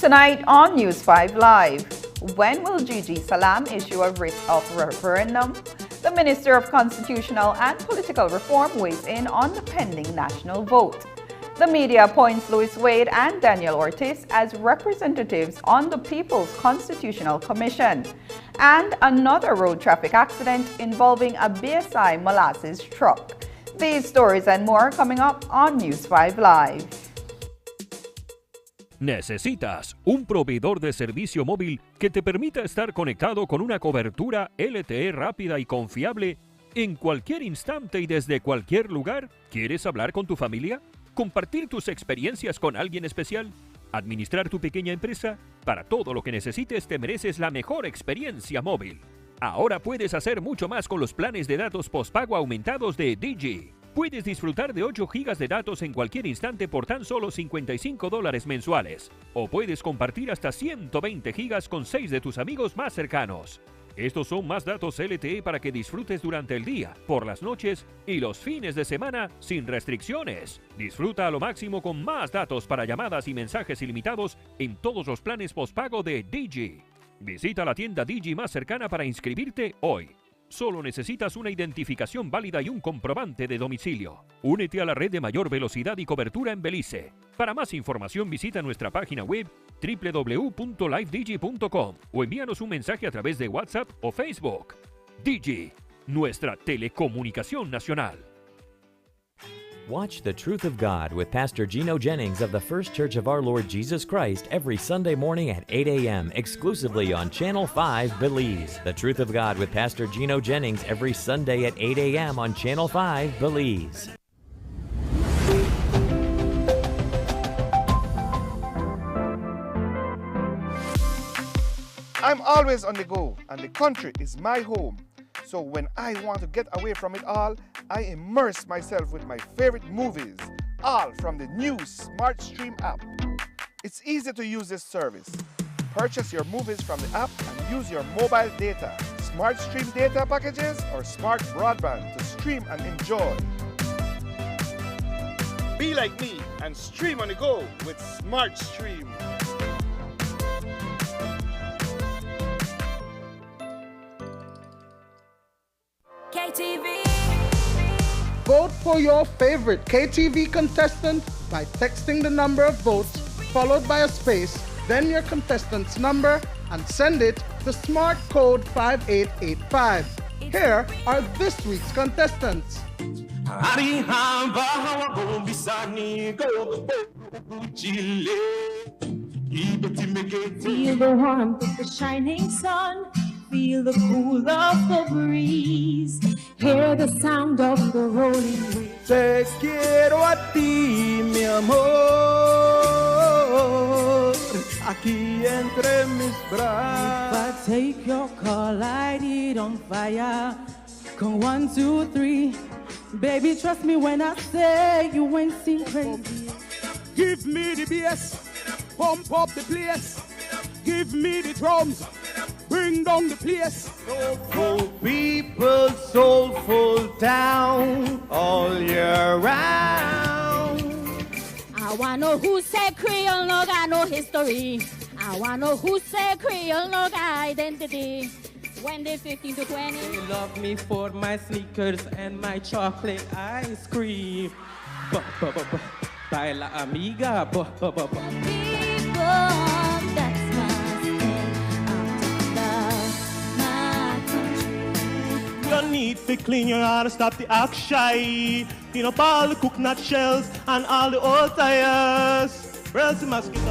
Tonight on News 5 Live, when will Gigi Salam issue a writ of referendum? The Minister of Constitutional and Political Reform weighs in on the pending national vote. The media appoints Louis Wade and Daniel Ortiz as representatives on the People's Constitutional Commission. And another road traffic accident involving a BSI molasses truck. These stories and more coming up on News 5 Live. Necesitas un proveedor de servicio móvil que te permita estar conectado con una cobertura LTE rápida y confiable en cualquier instante y desde cualquier lugar. ¿Quieres hablar con tu familia? ¿Compartir tus experiencias con alguien especial? ¿Administrar tu pequeña empresa? Para todo lo que necesites te mereces la mejor experiencia móvil. Ahora puedes hacer mucho más con los planes de datos postpago aumentados de Digi. Puedes disfrutar de 8 GB de datos en cualquier instante por tan solo $55 mensuales. O puedes compartir hasta 120 GB con 6 de tus amigos más cercanos. Estos son más datos LTE para que disfrutes durante el día, por las noches y los fines de semana sin restricciones. Disfruta a lo máximo con más datos para llamadas y mensajes ilimitados en todos los planes postpago de Digi. Visita la tienda Digi más cercana para inscribirte hoy. Solo necesitas una identificación válida y un comprobante de domicilio. Únete a la red de mayor velocidad y cobertura en Belice. Para más información visita nuestra página web www.livedigi.com o envíanos un mensaje a través de WhatsApp o Facebook. Digi, nuestra telecomunicación nacional. Watch The Truth of God with Pastor Gino Jennings of the First Church of Our Lord Jesus Christ every Sunday morning at 8 a.m. exclusively on Channel 5 Belize. The Truth of God with Pastor Gino Jennings every Sunday at 8 a.m. on Channel 5 Belize. I'm always on the go, and the country is my home. So when I want to get away from it all, I immerse myself with my favorite movies, all from the new Smart Stream app. It's easy to use this service. Purchase your movies from the app and use your mobile data, Smart Stream data packages, or smart broadband to stream and enjoy. Be like me and stream on the go with Smart Stream. KTV. Vote for your favorite KTV contestant by texting the number of votes followed by a space, then your contestant's number, and send it to Smart Code 5885. Here are this week's contestants. Feel the warmth of the shining sun. Feel the cool of the breeze. Hear the sound of the rolling waves. Te quiero a ti, mi amor, aquí entre mis brazos. If I take your call, light it on fire. Come 1, 2, 3. Baby, trust me when I say you ain't seen crazy. Give me the bass, pump up the place. Give me the drums, bring down the place. Soulful people, soulful town, all year round. I wanna know who said Creole no got no history. I wanna know who said Creole no got identity. When they 15 to 20. They love me for my sneakers and my chocolate ice cream. Baila amiga. People, that's my You need to clean your heart, stop the act shy. Clean up all the coconut shells and all the old tires.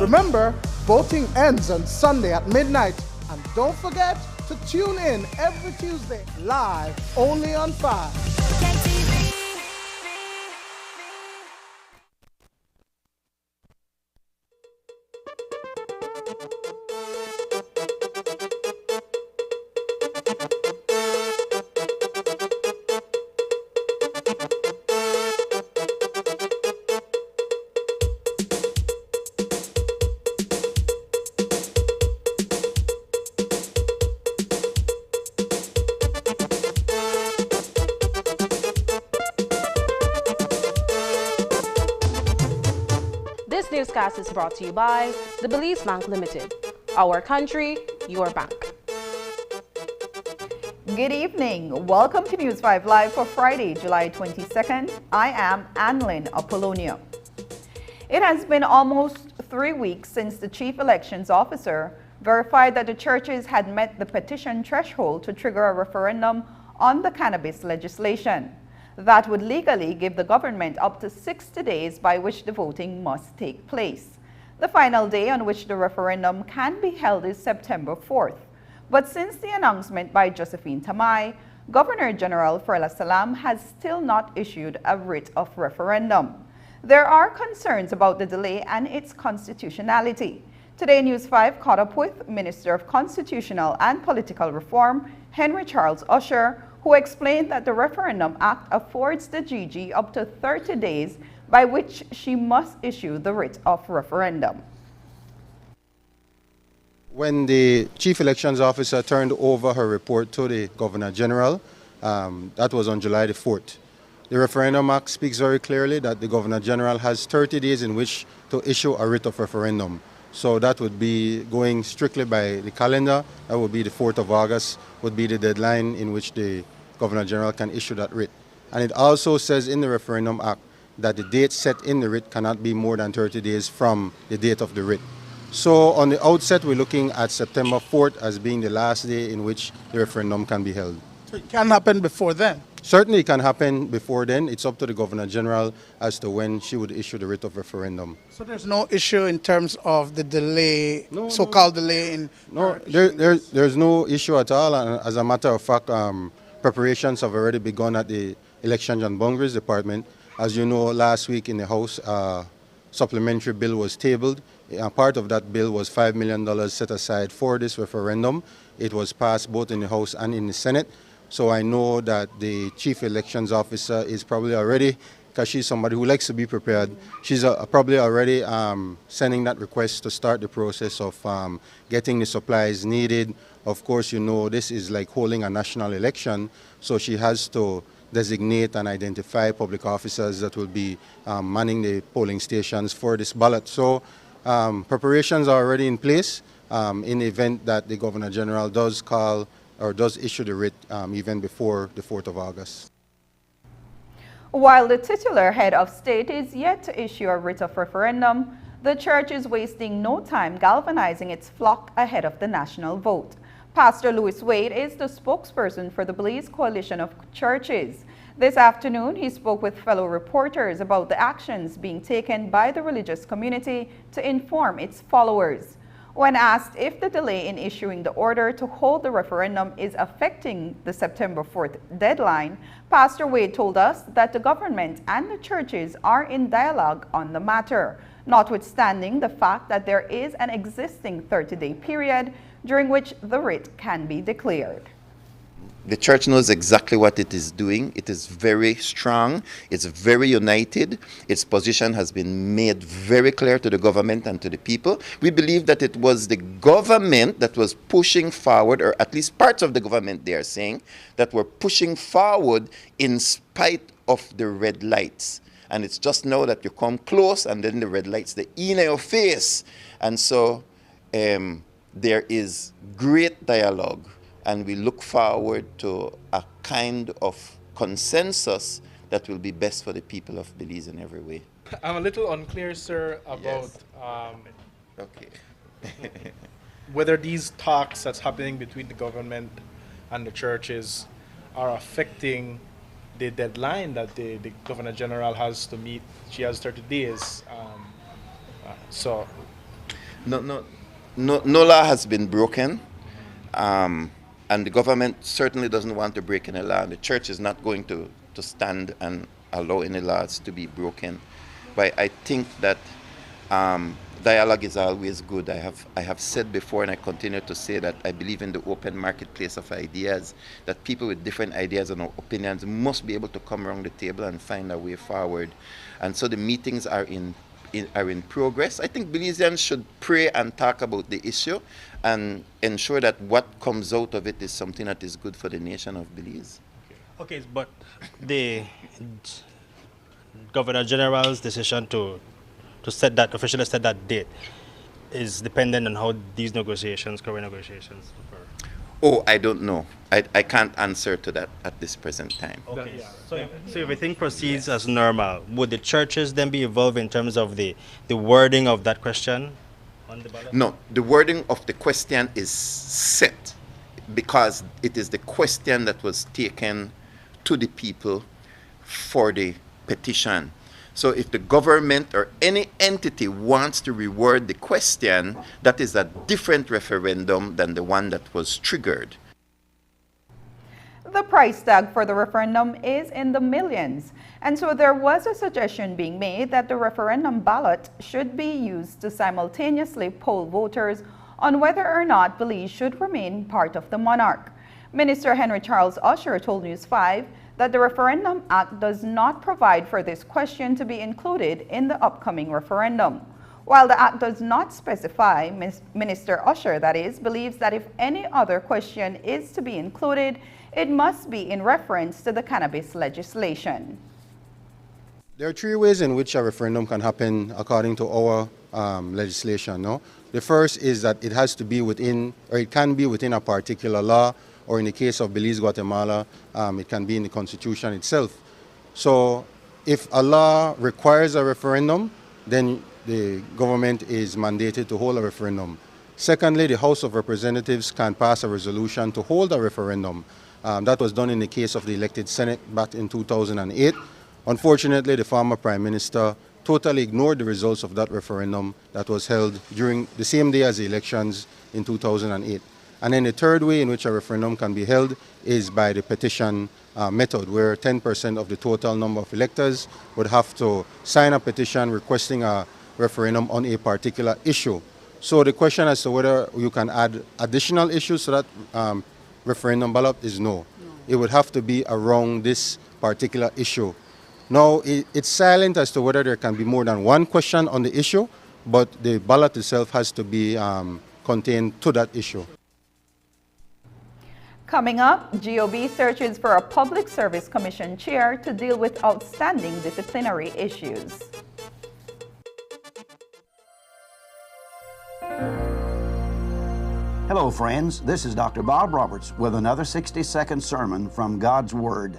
Remember, voting ends on Sunday at midnight. And don't forget to tune in every Tuesday live only on 5. newscast is brought to you by the Belize Bank Limited. Our country, your bank. Good evening. Welcome to News 5 Live for Friday, July 22nd. I am Annlyn Apollonia. It has been almost 3 weeks since the Chief Elections Officer verified that the churches had met the petition threshold to trigger a referendum on the cannabis legislation. That would legally give the government up to 60 days by which the voting must take place. The final day on which the referendum can be held is September 4th. But since the announcement by Josephine Tamai, Governor General Frela Salam has still not issued a writ of referendum. There are concerns about the delay and its constitutionality. Today, News 5 caught up with Minister of Constitutional and Political Reform, Henry Charles Usher, who explained that the Referendum Act affords the GG up to 30 days by which she must issue the writ of referendum. When the Chief Elections Officer turned over her report to the Governor General, that was on July the 4th. The Referendum Act speaks very clearly that the Governor General has 30 days in which to issue a writ of referendum. So that would be going strictly by the calendar. That would be the 4th of August would be the deadline in which the Governor General can issue that writ. And it also says in the Referendum Act that the date set in the writ cannot be more than 30 days from the date of the writ. So on the outset, we're looking at September 4th as being the last day in which the referendum can be held. So it can happen before then? Certainly it can happen before then. It's up to the Governor General as to when she would issue the writ of referendum. So there's no issue in terms of the delay, so-called delay in... No, there's no issue at all. And as a matter of fact, preparations have already begun at the Elections and Boundaries Department. As you know, last week in the House, supplementary bill was tabled. Part of that bill was $5 million set aside for this referendum. It was passed both in the House and in the Senate. So I know that the Chief Elections Officer is probably already, because she's somebody who likes to be prepared, she's probably already sending that request to start the process of getting the supplies needed. Of course, you know, this is like holding a national election, so she has to designate and identify public officers that will be manning the polling stations for this ballot. So preparations are already in place in the event that the Governor General does call or does issue the writ even before the 4th of August. While the titular head of state is yet to issue a writ of referendum, the church is wasting no time galvanizing its flock ahead of the national vote. Pastor Louis Wade is the spokesperson for the Belize Coalition of Churches. This afternoon, he spoke with fellow reporters about the actions being taken by the religious community to inform its followers. When asked if the delay in issuing the order to hold the referendum is affecting the September 4th deadline, Pastor Wade told us that the government and the churches are in dialogue on the matter, notwithstanding the fact that there is an existing 30-day period during which the writ can be declared. The church knows exactly what it is doing. It is very strong. It's very united. Its position has been made very clear to the government and to the people. We believe that it was the government that was pushing forward, or at least parts of the government, they are saying, that were pushing forward in spite of the red lights. And it's just now that you come close and then the red lights, they're in your face. And so there is great dialogue. And we look forward to a kind of consensus that will be best for the people of Belize in every way. I'm a little unclear, sir, about okay. whether these talks that's happening between the government and the churches are affecting the deadline that the Governor General has to meet. She has 30 days. No law has been broken. And the government certainly doesn't want to break any law. The church is not going to stand and allow any laws to be broken. But I think that dialogue is always good. I have said before, and I continue to say, that I believe in the open marketplace of ideas, that people with different ideas and opinions must be able to come around the table and find a way forward. And so the meetings are in progress. I think Belizeans should pray and talk about the issue and ensure that what comes out of it is something that is good for the nation of Belize. Okay, but the Governor General's decision to officially set that date is dependent on how these current negotiations occur. Oh, I don't know. I can't answer to that at this present time. Okay. So if everything proceeds as normal, would the churches then be involved in terms of the wording of that question on the ballot? No, the wording of the question is set because it is the question that was taken to the people for the petition. So if the government or any entity wants to reword the question, that is a different referendum than the one that was triggered. The price tag for the referendum is in the millions, and so there was a suggestion being made that the referendum ballot should be used to simultaneously poll voters on whether or not Belize should remain part of the monarch. Minister Henry Charles Usher told News 5 that the Referendum Act does not provide for this question to be included in the upcoming referendum. While the Act does not specify, Minister Usher, that is, believes that if any other question is to be included, it must be in reference to the cannabis legislation. There are three ways in which a referendum can happen according to our legislation. No? The first is that it has to be within, or it can be within a particular law, or in the case of Belize, Guatemala, it can be in the Constitution itself. So if a law requires a referendum, then the government is mandated to hold a referendum. Secondly, the House of Representatives can pass a resolution to hold a referendum. That was done in the case of the elected Senate back in 2008. Unfortunately, the former Prime Minister totally ignored the results of that referendum that was held during the same day as the elections in 2008. And then the third way in which a referendum can be held is by the petition method, where 10% of the total number of electors would have to sign a petition requesting a referendum on a particular issue. So the question as to whether you can add additional issues to that referendum ballot is no. It would have to be around this particular issue. Now, it's silent as to whether there can be more than one question on the issue, but the ballot itself has to be contained to that issue. Coming up, GOB searches for a Public Service Commission chair to deal with outstanding disciplinary issues. Hello, friends. This is Dr. Bob Roberts with another 60-second sermon from God's Word.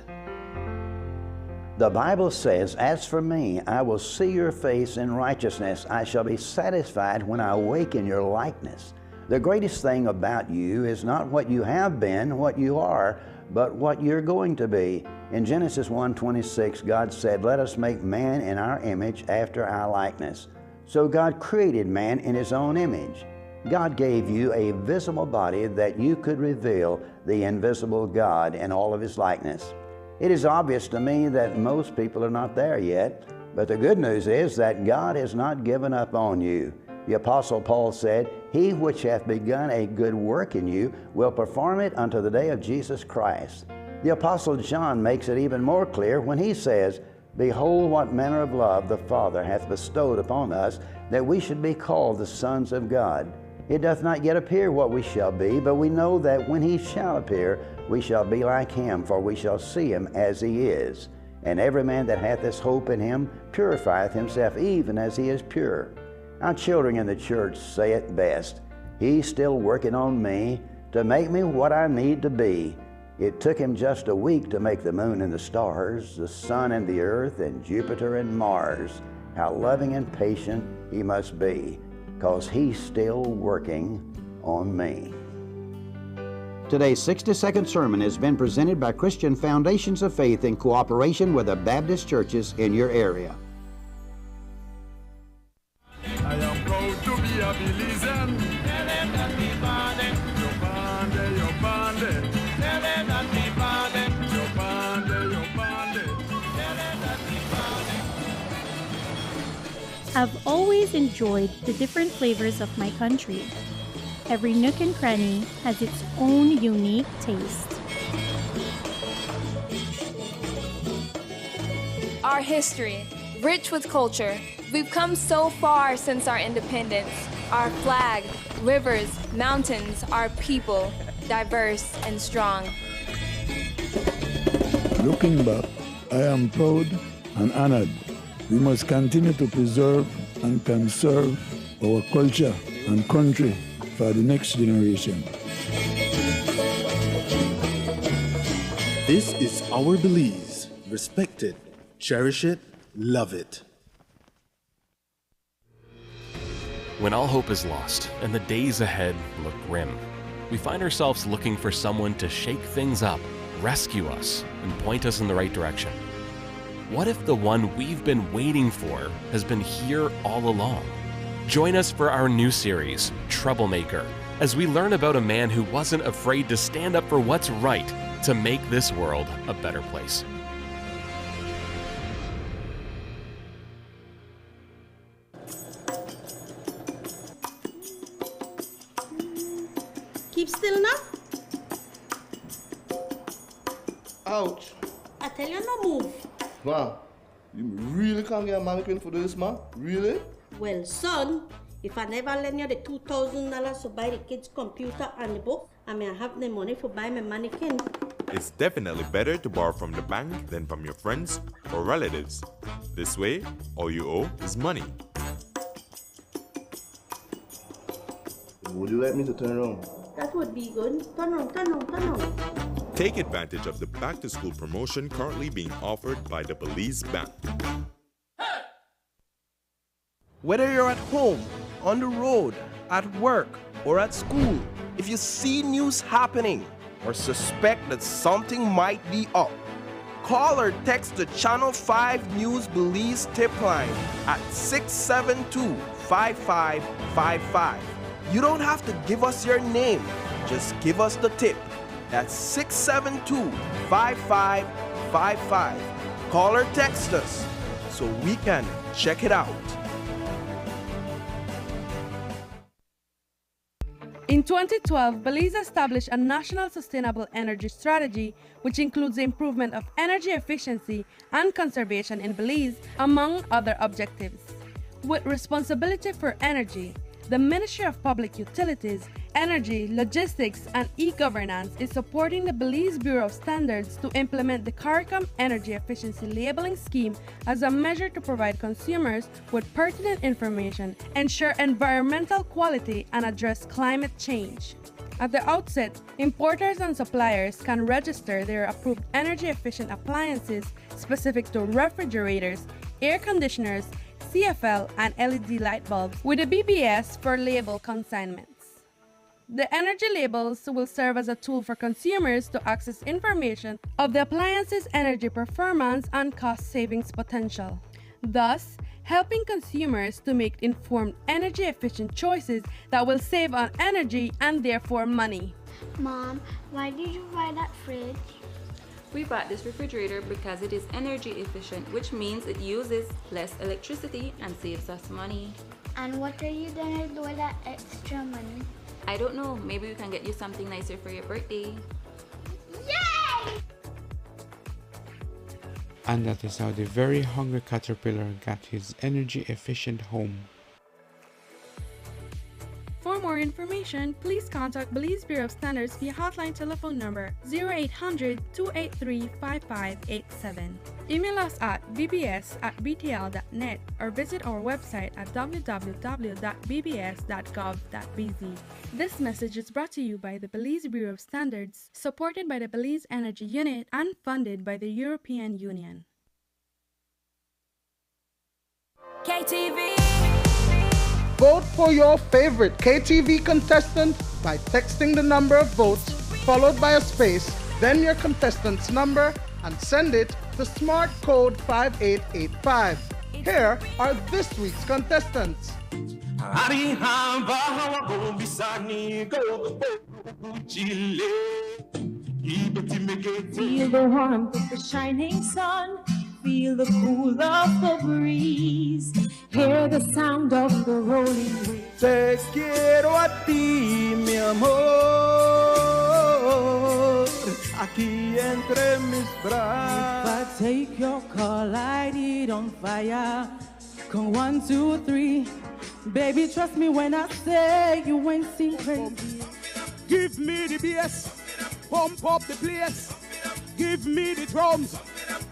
The Bible says, "As for me, I will see your face in righteousness. I shall be satisfied when I awake in your likeness." The greatest thing about you is not what you have been, what you are, but what you're going to be. In Genesis 1:26, God said, "Let us make man in our image after our likeness." So God created man in His own image. God gave you a visible body that you could reveal the invisible God in all of His likeness. It is obvious to me that most people are not there yet, but the good news is that God has not given up on you. The Apostle Paul said, "He which hath begun a good work in you will perform it unto the day of Jesus Christ." The Apostle John makes it even more clear when he says, "Behold what manner of love the Father hath bestowed upon us, that we should be called the sons of God. It doth not yet appear what we shall be, but we know that when He shall appear, we shall be like Him, for we shall see Him as He is. And every man that hath this hope in Him purifieth himself even as he is pure." Our children in the church say it best, "He's still working on me to make me what I need to be." It took Him just a week to make the moon and the stars, the sun and the earth, and Jupiter and Mars. How loving and patient He must be, 'cause He's still working on me. Today's 60-second sermon has been presented by Christian Foundations of Faith in cooperation with the Baptist churches in your area. I am proud to be a Belizean. Tell them that we bonded. You're bonded, you're bonded. Tell them that we bonded. You're bonded, you're bonded. Tell them that we bonded. I've always enjoyed the different flavors of my country. Every nook and cranny has its own unique taste. Our history, rich with culture. We've come so far since our independence. Our flag, rivers, mountains, our people, diverse and strong. Looking back, I am proud and honored. We must continue to preserve and can serve our culture and country for the next generation. This is our Belize. Respect it, cherish it, love it. When all hope is lost and the days ahead look grim, we find ourselves looking for someone to shake things up, rescue us, and point us in the right direction. What if the one we've been waiting for has been here all along? Join us for our new series, Troublemaker, as we learn about a man who wasn't afraid to stand up for what's right to make this world a better place. Keep still now. Ouch. I tell you no move. Ma, you really can't get a mannequin for this, ma? Really? Well, son, if I never lend you the $2,000 to buy the kids' computer and the book, I may have the money for buy my mannequin. It's definitely better to borrow from the bank than from your friends or relatives. This way, all you owe is money. Would you like me to turn around? That would be good. Turn on, turn on, turn on. Take advantage of the back-to-school promotion currently being offered by the Belize Bank. Whether you're at home, on the road, at work, or at school, if you see news happening or suspect that something might be up, call or text the Channel 5 News Belize tip line at 672-5555. You don't have to give us your name, just give us the tip. That's 672-5555. Call or text us so we can check it out. In 2012, Belize established a national sustainable energy strategy, which includes the improvement of energy efficiency and conservation in Belize, among other objectives. With responsibility for energy, the Ministry of Public Utilities, Energy, Logistics, and E-Governance is supporting the Belize Bureau of Standards to implement the CARICOM Energy Efficiency Labeling Scheme as a measure to provide consumers with pertinent information, ensure environmental quality, and address climate change. At the outset, importers and suppliers can register their approved energy-efficient appliances specific to refrigerators, air conditioners, CFL, and LED light bulbs with a BBS for label consignments. The energy labels will serve as a tool for consumers to access information of the appliance's energy performance and cost savings potential, thus helping consumers to make informed energy-efficient choices that will save on energy and therefore money. Mom, why did you buy that fridge? We bought this refrigerator because it is energy efficient, which means it uses less electricity and saves us money. And what are you gonna do with that extra money? I don't know, maybe we can get you something nicer for your birthday. Yay! And that is how the very hungry caterpillar got his energy efficient home. For more information, please contact Belize Bureau of Standards via hotline telephone number 0800-283-5587. Email us at bbs@btl.net or visit our website at www.bbs.gov.bz. This message is brought to you by the Belize Bureau of Standards, supported by the Belize Energy Unit and funded by the European Union. KTV. Vote for your favorite KTV contestant by texting the number of votes followed by a space, then your contestant's number, and send it to smart code 5885. Here are this week's contestants. Feel the warmth of the shining sun, feel the cool of the breeze, hear the sound of the rolling waves. Te quiero a ti, mi amor, aquí entre mis brazos. If I take your call, light it on fire. Come 1, 2, 3. Baby, trust me when I say you ain't seen crazy. Give me the bass, pump up the place. Give me the drums,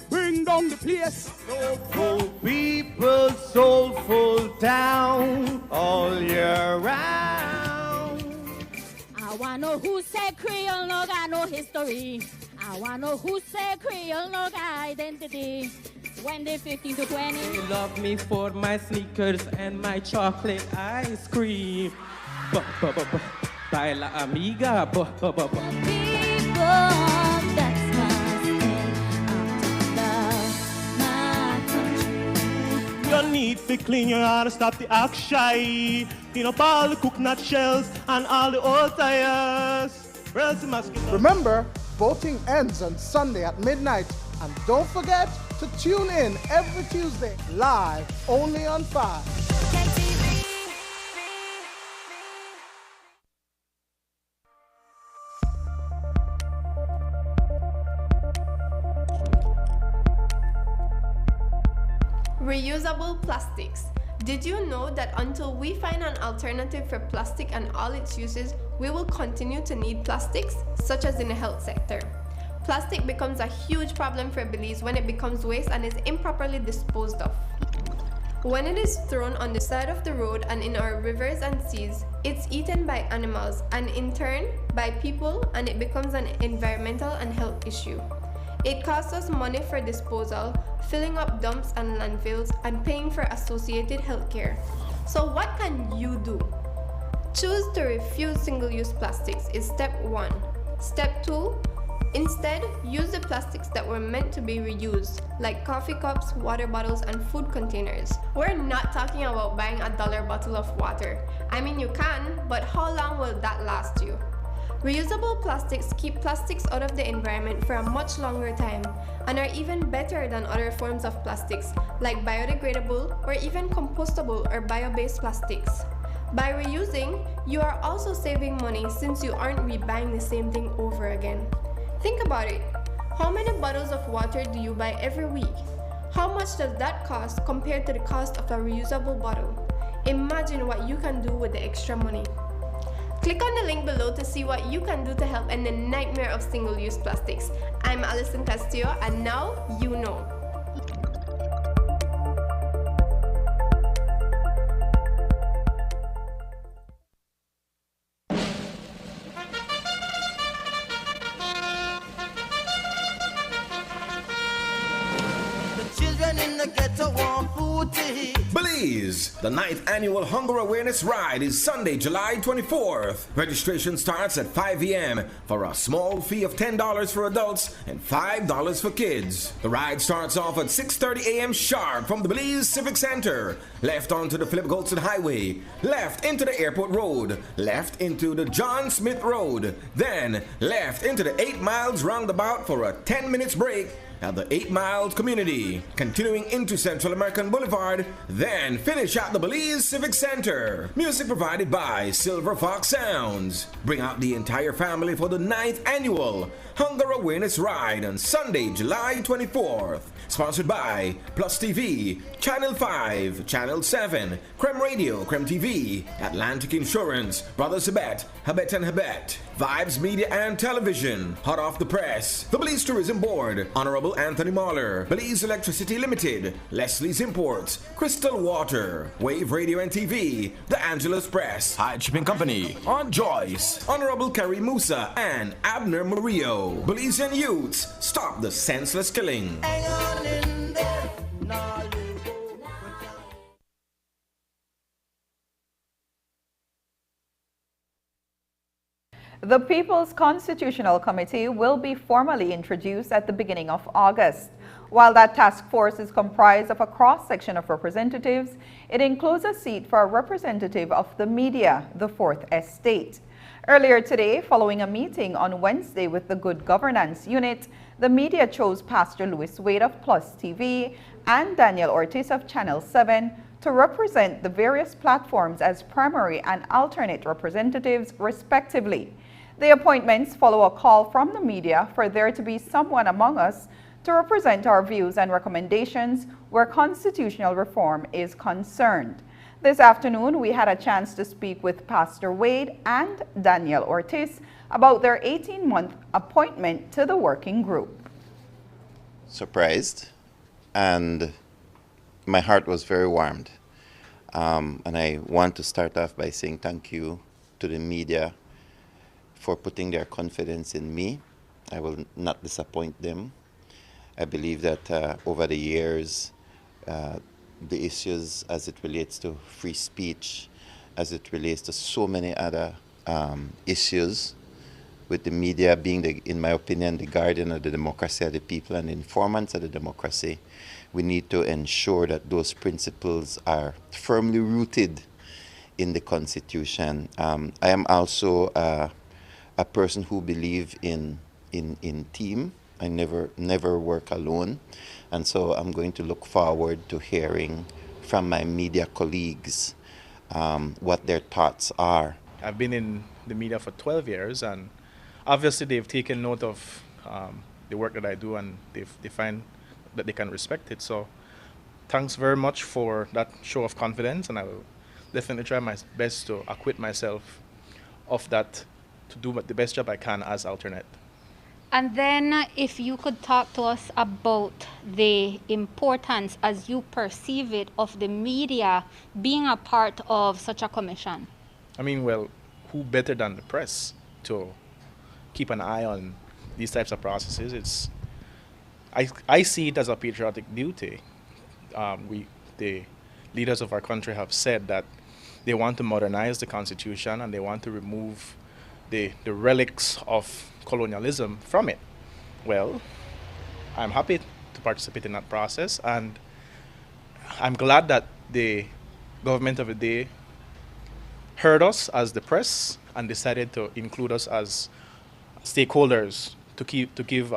bring down the place. Soulful people, soulful town all year round. I wanna know who said Creole no got no history. I wanna know who said Creole no got identity. When they 15 to 20. They love me for my sneakers and my chocolate ice cream. Baila amiga. People that's you need to clean your heart and stop the act shy. Clean up all the coconut shells and all the old tires. Remember, voting ends on Sunday at midnight. And don't forget to tune in every Tuesday, live, only on 5. Reusable plastics. Did you know that until we find an alternative for plastic and all its uses, we will continue to need plastics, such as in the health sector? Plastic becomes a huge problem for Belize when it becomes waste and is improperly disposed of. When it is thrown on the side of the road and in our rivers and seas, it's eaten by animals and in turn by people, and it becomes an environmental and health issue. It costs us money for disposal, filling up dumps and landfills, and paying for associated healthcare. So what can you do? Choose to refuse single-use plastics is step 1. Step 2, instead, use the plastics that were meant to be reused, like coffee cups, water bottles, and food containers. We're not talking about buying a $1 bottle of water. I mean, you can, but how long will that last you? Reusable plastics keep plastics out of the environment for a much longer time and are even better than other forms of plastics, like biodegradable or even compostable or bio-based plastics. By reusing, you are also saving money since you aren't rebuying the same thing over again. Think about it. How many bottles of water do you buy every week? How much does that cost compared to the cost of a reusable bottle? Imagine what you can do with the extra money. Click on the link below to see what you can do to help end the nightmare of single-use plastics. I'm Alison Castillo, and now you know. Belize, the 9th annual Hunger Awareness Ride is Sunday, July 24th. Registration starts at 5 a.m. for a small fee of $10 for adults and $5 for kids. The ride starts off at 6:30 a.m. sharp from the Belize Civic Center. Left onto the Philip Goldson Highway, left into the Airport Road, left into the John Smith Road, then left into the 8 Miles roundabout for a 10 minutes break at the 8 Miles community, continuing into Central American Boulevard, then finish at the Belize Civic Center. Music provided by Silver Fox Sounds. Bring out the entire family for the 9th annual Hunger Awareness Ride on Sunday, July 24th. Sponsored by Plus TV, Channel 5, Channel 7, Creme Radio, Creme TV, Atlantic Insurance, Brothers Habet, Habet and Habet, Vibes Media and Television, Hot Off the Press, the Belize Tourism Board, Honorable Anthony Mahler, Belize Electricity Limited, Leslie's Imports, Crystal Water, Wave Radio and TV, The Angeles Press, Hyde Shipping Company, Aunt Joyce, Honorable Kerry Musa, and Abner Murillo. Belizean youths, stop the senseless killing. The People's Constitutional Committee will be formally introduced at the beginning of August. While that task force is comprised of a cross-section of representatives, it includes a seat for a representative of the media, the Fourth Estate. Earlier today, following a meeting on Wednesday with the Good Governance Unit, the media chose Pastor Louis Wade of Plus TV and Daniel Ortiz of Channel 7 to represent the various platforms as primary and alternate representatives, respectively. The appointments follow a call from the media for there to be someone among us to represent our views and recommendations where constitutional reform is concerned. This afternoon, we had a chance to speak with Pastor Wade and Daniel Ortiz about their 18-month appointment to the working group. Surprised, and my heart was very warmed. And I want to start off by saying thank you to the media for putting their confidence in me. I will not disappoint them. I believe that over the years, the issues as it relates to free speech, as it relates to so many other issues, with the media being, in my opinion, the guardian of the democracy of the people and informants of the democracy, we need to ensure that those principles are firmly rooted in the Constitution. I am also a person who believes in team. I never work alone. And so I'm going to look forward to hearing from my media colleagues what their thoughts are. I've been in the media for 12 years, and obviously they've taken note of the work that I do, and they find that they can respect it. So thanks very much for that show of confidence, and I will definitely try my best to acquit myself of that, to do the best job I can as alternate. And then if you could talk to us about the importance, as you perceive it, of the media being a part of such a commission. I mean, well, who better than the press to keep an eye on these types of processes? I see it as a patriotic duty. The leaders of our country have said that they want to modernize the Constitution and they want to remove the relics of colonialism from it. Well, I'm happy to participate in that process, and I'm glad that the government of the day heard us as the press and decided to include us as stakeholders to give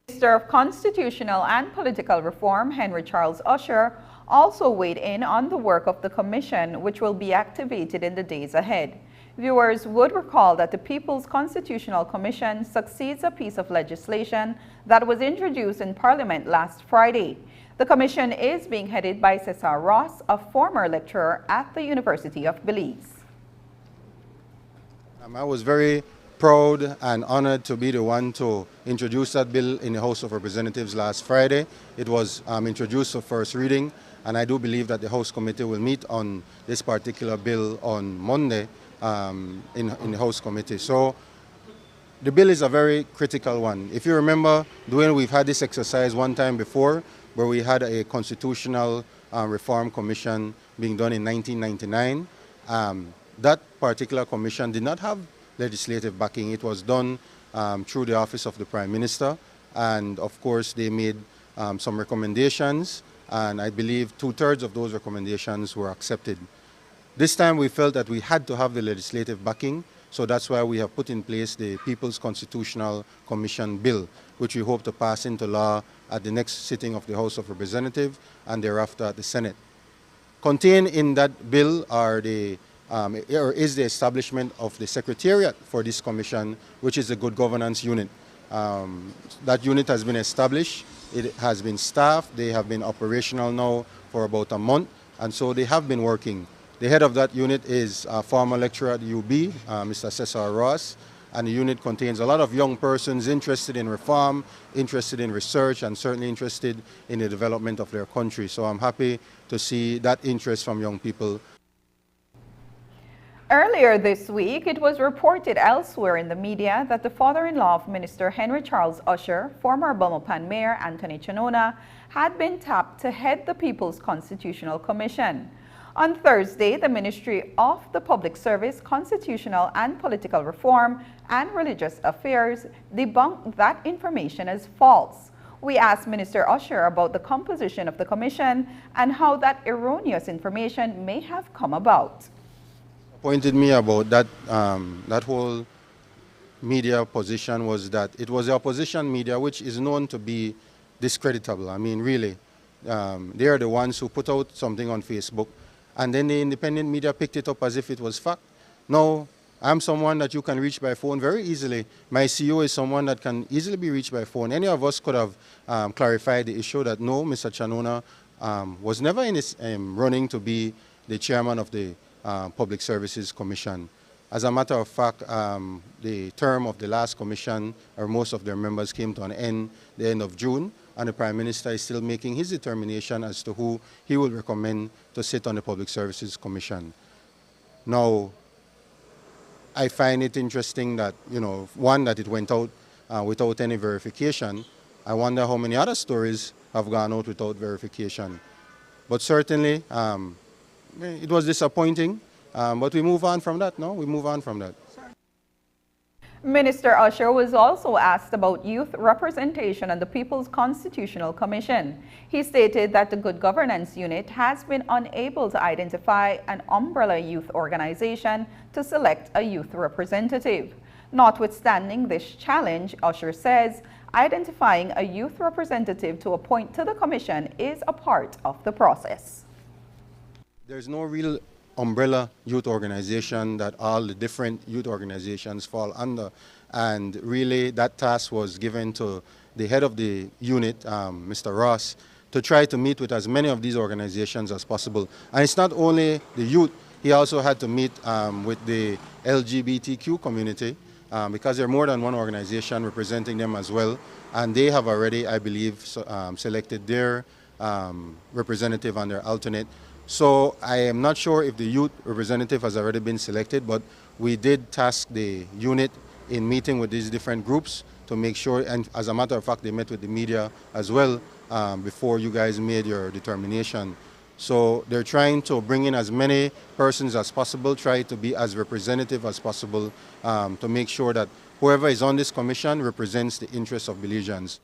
Minister of Constitutional and Political Reform, Henry Charles Usher, also weighed in on the work of the commission, which will be activated in the days ahead. Viewers would recall that the People's Constitutional Commission succeeds a piece of legislation that was introduced in Parliament last Friday. The commission is being headed by Cesar Ross, a former lecturer at the University of Belize. I was very proud and honored to be the one to introduce that bill in the House of Representatives last Friday. It was introduced for first reading, and I do believe that the House Committee will meet on this particular bill on Monday in the House Committee. So the bill is a very critical one. If you remember, Dwayne, we've had this exercise one time before where we had a constitutional reform commission being done in 1999. That particular commission did not have legislative backing. It was done through the Office of the Prime Minister, and of course they made some recommendations, and I believe 2/3 of those recommendations were accepted. This time we felt that we had to have the legislative backing, so that's why we have put in place the People's Constitutional Commission Bill, which we hope to pass into law at the next sitting of the House of Representatives and thereafter at the Senate. Contained in that bill are is the establishment of the Secretariat for this commission, which is a good governance unit. That unit has been established, it has been staffed, they have been operational now for about a month, and so they have been working. The head of that unit is a former lecturer at UB, Mr. Cesar Ross, and the unit contains a lot of young persons interested in reform, interested in research, and certainly interested in the development of their country. So I'm happy to see that interest from young people. Earlier this week, it was reported elsewhere in the media that the father-in-law of Minister Henry Charles Usher, former Belmopan Mayor Anthony Chanona, had been tapped to head the People's Constitutional Commission. On Thursday, the Ministry of the Public Service, Constitutional and Political Reform and Religious Affairs debunked that information as false. We asked Minister Usher about the composition of the commission and how that erroneous information may have come about. Pointed me about that that whole media position was that it was the opposition media, which is known to be discreditable. I mean, really, they are the ones who put out something on Facebook, and then the independent media picked it up as if it was fact. No, I'm someone that you can reach by phone very easily. My CEO is someone that can easily be reached by phone. Any of us could have clarified the issue that no, Mr. Chanona was never in this running to be the chairman of the Public Services Commission. As a matter of fact, the term of the last commission, or most of their members, came to an end the end of June, and the Prime Minister is still making his determination as to who he will recommend to sit on the Public Services Commission. Now, I find it interesting that, one, that it went out without any verification. I wonder how many other stories have gone out without verification. But certainly, it was disappointing, but we move on from that, no? We move on from that. Minister Usher was also asked about youth representation on the People's Constitutional Commission. He stated that the Good Governance Unit has been unable to identify an umbrella youth organization to select a youth representative. Notwithstanding this challenge, Usher says identifying a youth representative to appoint to the commission is a part of the process. There's no real umbrella youth organization that all the different youth organizations fall under, and really that task was given to the head of the unit, Mr. Ross, to try to meet with as many of these organizations as possible. And it's not only the youth, he also had to meet with the LGBTQ community, because there are more than one organization representing them as well, and they have already, I believe, selected their representative and their alternate. So I am not sure if the youth representative has already been selected, but we did task the unit in meeting with these different groups to make sure, and as a matter of fact, they met with the media as well before you guys made your determination. So they're trying to bring in as many persons as possible, try to be as representative as possible to make sure that whoever is on this commission represents the interests of Belizeans.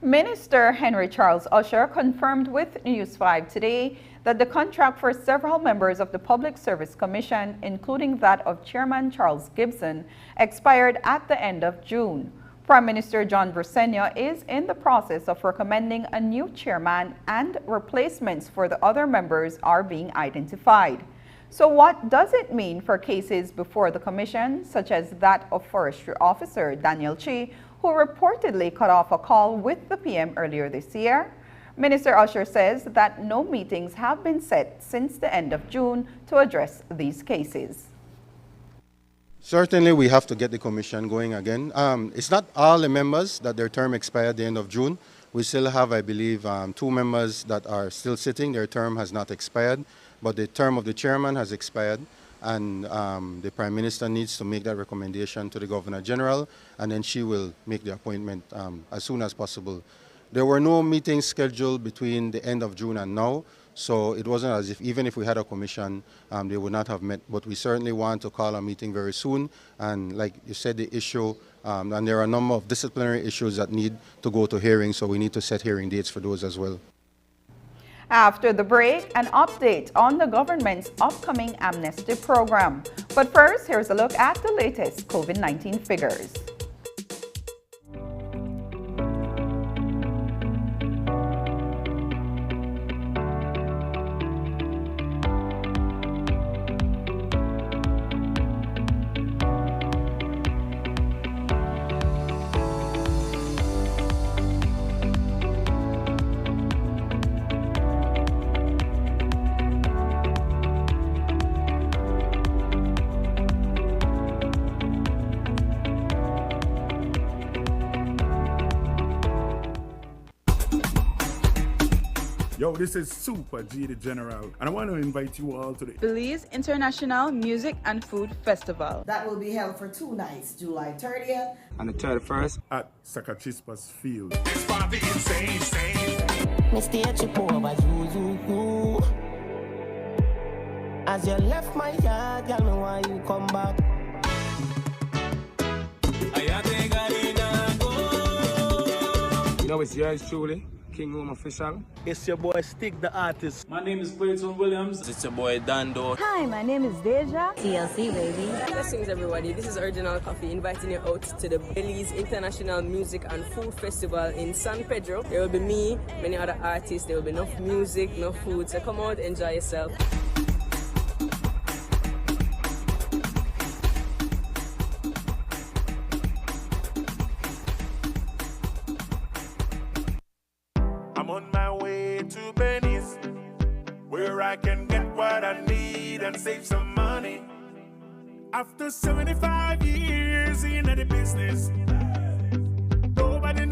Minister Henry Charles Usher confirmed with News 5 today that the contract for several members of the Public Service Commission, including that of Chairman Charles Gibson, expired at the end of June. Prime Minister John Briseno is in the process of recommending a new chairman, and replacements for the other members are being identified. So what does it mean for cases before the commission, such as that of Forestry Officer Daniel Chi, who reportedly cut off a call with the PM earlier this year? Minister Usher says that no meetings have been set since the end of June to address these cases. Certainly, we have to get the commission going again. It's not all the members that their term expired at the end of June. We still have, I believe, 2 members that are still sitting. Their term has not expired, but the term of the chairman has expired. And the Prime Minister needs to make that recommendation to the Governor General, and then she will make the appointment as soon as possible. There were no meetings scheduled between the end of June and now, so it wasn't as if, even if we had a commission, they would not have met. But we certainly want to call a meeting very soon, and like you said, the issue, and there are a number of disciplinary issues that need to go to hearing, so we need to set hearing dates for those as well. After the break, an update on the government's upcoming Amnesty program. But first, here's a look at the latest COVID-19 figures. Yo, this is Super G the General, and I want to invite you all to the Belize International Music and Food Festival. That will be held for 2 nights, July 30th and the 31st at Sakachispas Field. This party insane. Mr. over you. As you left my yard, tell me why you come back. You know, it's yours truly, King Room Official. It's your boy Stick the Artist. My name is Clayton Williams. It's your boy Dando. Hi, my name is Deja. TLC, baby. Blessings, everybody. This is Original Coffee inviting you out to the Belize International Music and Food Festival in San Pedro. There will be me, many other artists. There will be enough music, enough food. So come out, enjoy yourself. I can get what I need and save some money. After 75 years in the business, nobody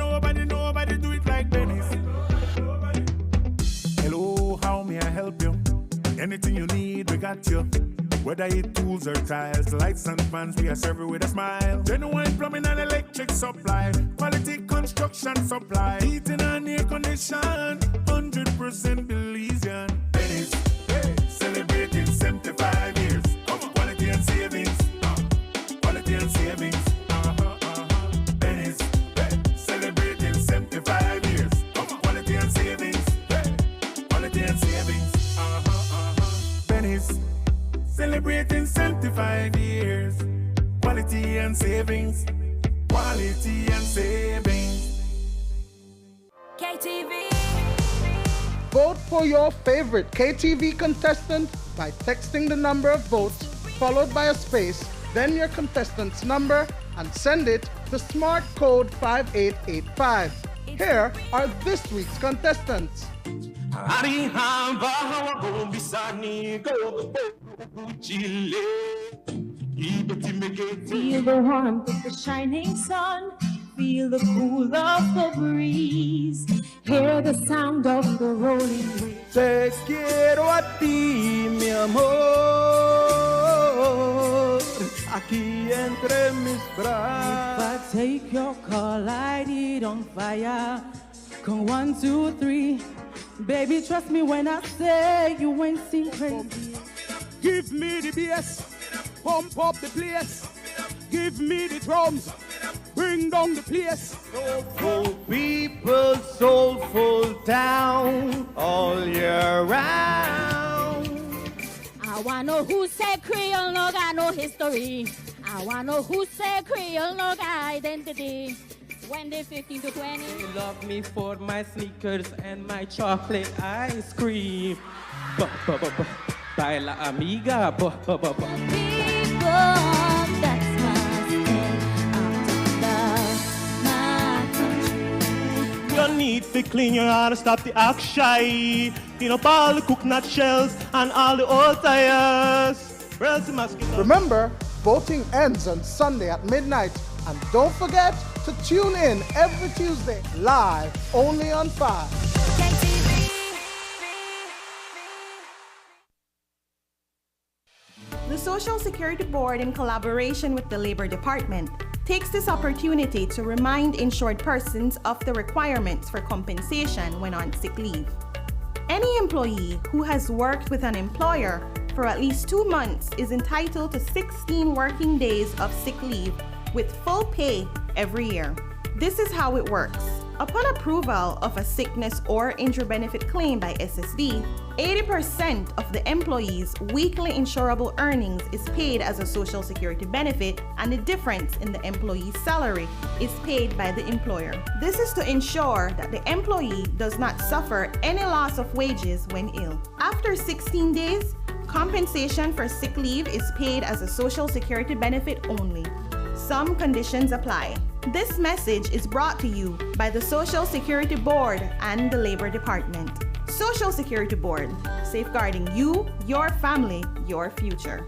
Whether it tools or tiles, lights and fans, we are serving with a smile. Genuine plumbing and electric supply, quality construction supply, heating and air condition, 100% Belizean. Benny's, celebrating 75 years. Quality and savings, quality and savings. Benny's, celebrating 75 years. Quality and savings, quality and savings. Benny's, celebrating 75 years. Quality and savings, quality and savings. KTV. Vote for your favorite KTV contestant by texting the number of votes followed by a space, then your contestant's number, and send it to smart code 5885. Here are this week's contestants. Feel the warmth of the shining sun, feel the cool of the breeze, hear the sound of the rolling waves. Te quiero a ti, mi amor, aquí entre mis brazos. If I take your call, light it on fire. Come 1, 2, 3, baby, trust me when I say you ain't seen crazy. Give me the bass, pump up the place. Give me the drums, bring down the place. Soulful people, soulful town, all year round. I wanna know who said Creole no got no history. I wanna know who said Creole no got identity. When they 15 to 20. They love me for my sneakers and my chocolate ice cream. Baila amiga. People, that's my skin. My country. You need to clean your heart and stop the act shy. Clean up all the coconut shells and all the old tires. Remember, voting ends on Sunday at midnight. And don't forget to tune in every Tuesday, live, only on 5. The Social Security Board, in collaboration with the Labor Department, takes this opportunity to remind insured persons of the requirements for compensation when on sick leave. Any employee who has worked with an employer for at least 2 months is entitled to 16 working days of sick leave with full pay every year. This is how it works. Upon approval of a sickness or injury benefit claim by SSD, 80% of the employee's weekly insurable earnings is paid as a Social Security benefit, and the difference in the employee's salary is paid by the employer. This is to ensure that the employee does not suffer any loss of wages when ill. After 16 days, compensation for sick leave is paid as a Social Security benefit only. Some conditions apply. This message is brought to you by the Social Security Board and the Labor Department. Social Security Board, safeguarding you, your family, your future.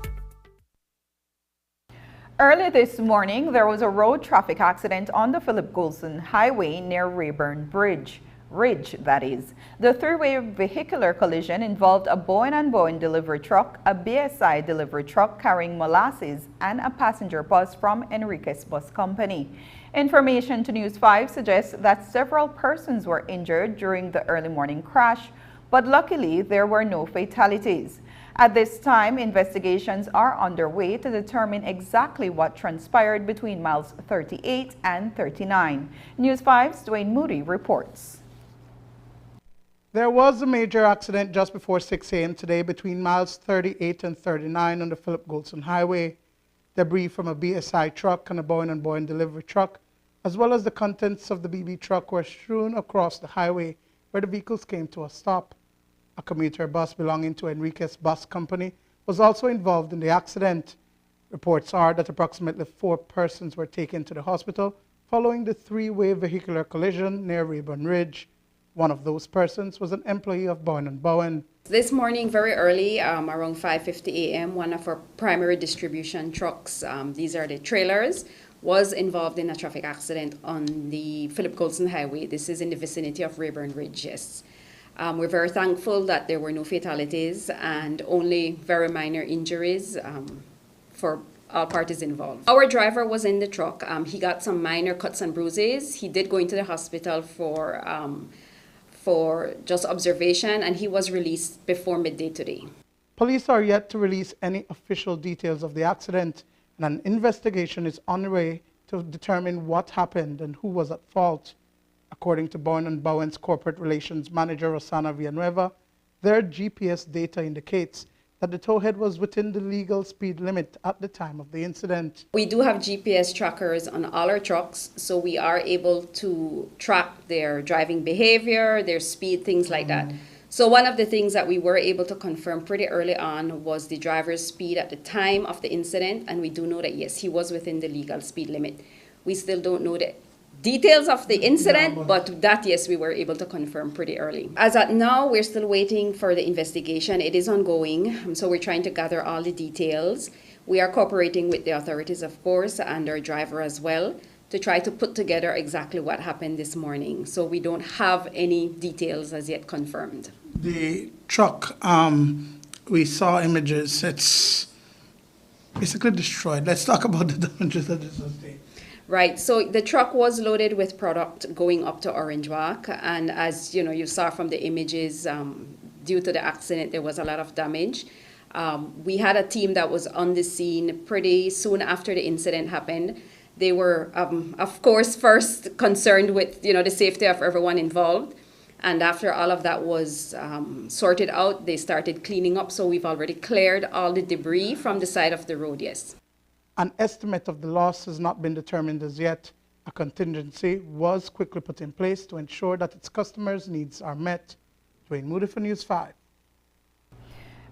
Early this morning, there was a road traffic accident on the Philip Goulson Highway near Rayburn Ridge, that is. The three-way vehicular collision involved a Bowen & Bowen delivery truck, a BSI delivery truck carrying molasses, and a passenger bus from Enriquez Bus Company. Information to News 5 suggests that several persons were injured during the early morning crash, but luckily there were no fatalities. At this time, investigations are underway to determine exactly what transpired between miles 38 and 39. News 5's Dwayne Moody reports. There was a major accident just before 6 a.m. today between miles 38 and 39 on the Philip Goulson Highway. Debris from a BSI truck and a Bowen & Bowen delivery truck, as well as the contents of the BB truck, were strewn across the highway where the vehicles came to a stop. A commuter bus belonging to Enriquez Bus Company was also involved in the accident. Reports are that approximately 4 persons were taken to the hospital following the three-way vehicular collision near Rayburn Ridge. One of those persons was an employee of Bowen & Bowen. This morning, very early, around 5:50 a.m., one of our primary distribution trucks, these are the trailers, was involved in a traffic accident on the Philip Goulson Highway. This is in the vicinity of Rayburn Ridge, yes. We're very thankful that there were no fatalities and only very minor injuries for all parties involved. Our driver was in the truck. He got some minor cuts and bruises. He did go into the hospital for just observation, and he was released before midday today. Police are yet to release any official details of the accident, and an investigation is underway to determine what happened and who was at fault. According to Bowen & Bowen's corporate relations manager, Rosana Villanueva, their GPS data indicates that the towhead was within the legal speed limit at the time of the incident. We do have GPS trackers on all our trucks, so we are able to track their driving behavior, their speed, things like that. So one of the things that we were able to confirm pretty early on was the driver's speed at the time of the incident, and we do know that, yes, he was within the legal speed limit. We still don't know the details of the incident, but that, yes, we were able to confirm pretty early. As at now, we're still waiting for the investigation. It is ongoing, so we're trying to gather all the details. We are cooperating with the authorities, of course, and our driver as well, to try to put together exactly what happened this morning. So we don't have any details as yet confirmed. The truck, we saw images, it's basically destroyed. Let's talk about the damages that it sustained. Right, so the truck was loaded with product going up to Orange Walk, and as you know, you saw from the images, due to the accident, there was a lot of damage. We had a team that was on the scene pretty soon after the incident happened. They were, of course, first concerned with the safety of everyone involved, and after all of that was sorted out, they started cleaning up. So we've already cleared all the debris from the side of the road. Yes. An estimate of the loss has not been determined as yet. A contingency was quickly put in place to ensure that its customers' needs are met. Dwayne Moody for News 5.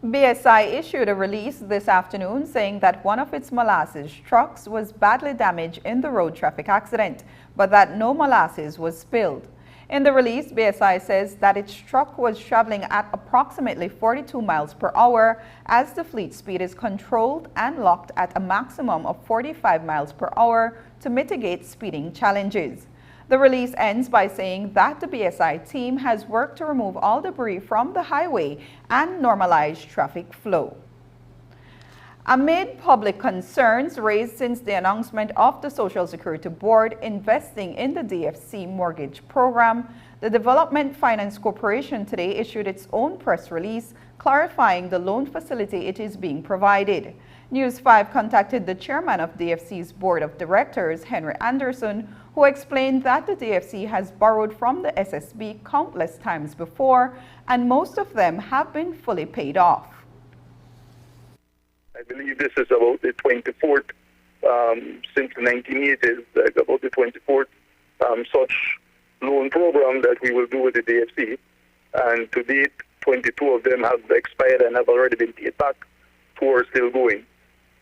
BSI issued a release this afternoon saying that one of its molasses trucks was badly damaged in the road traffic accident, but that no molasses was spilled. In the release, BSI says that its truck was traveling at approximately 42 miles per hour as the fleet speed is controlled and locked at a maximum of 45 miles per hour to mitigate speeding challenges. The release ends by saying that the BSI team has worked to remove all debris from the highway and normalize traffic flow. Amid public concerns raised since the announcement of the Social Security Board investing in the DFC mortgage program, the Development Finance Corporation today issued its own press release clarifying the loan facility it is being provided. News 5 contacted the chairman of DFC's board of directors, Henry Anderson, who explained that the DFC has borrowed from the SSB countless times before, and most of them have been fully paid off. I believe this is about the 24th since the 1980s, about the 24th such loan program that we will do with the DFC. And to date, 22 of them have expired and have already been paid back. 4 are still going.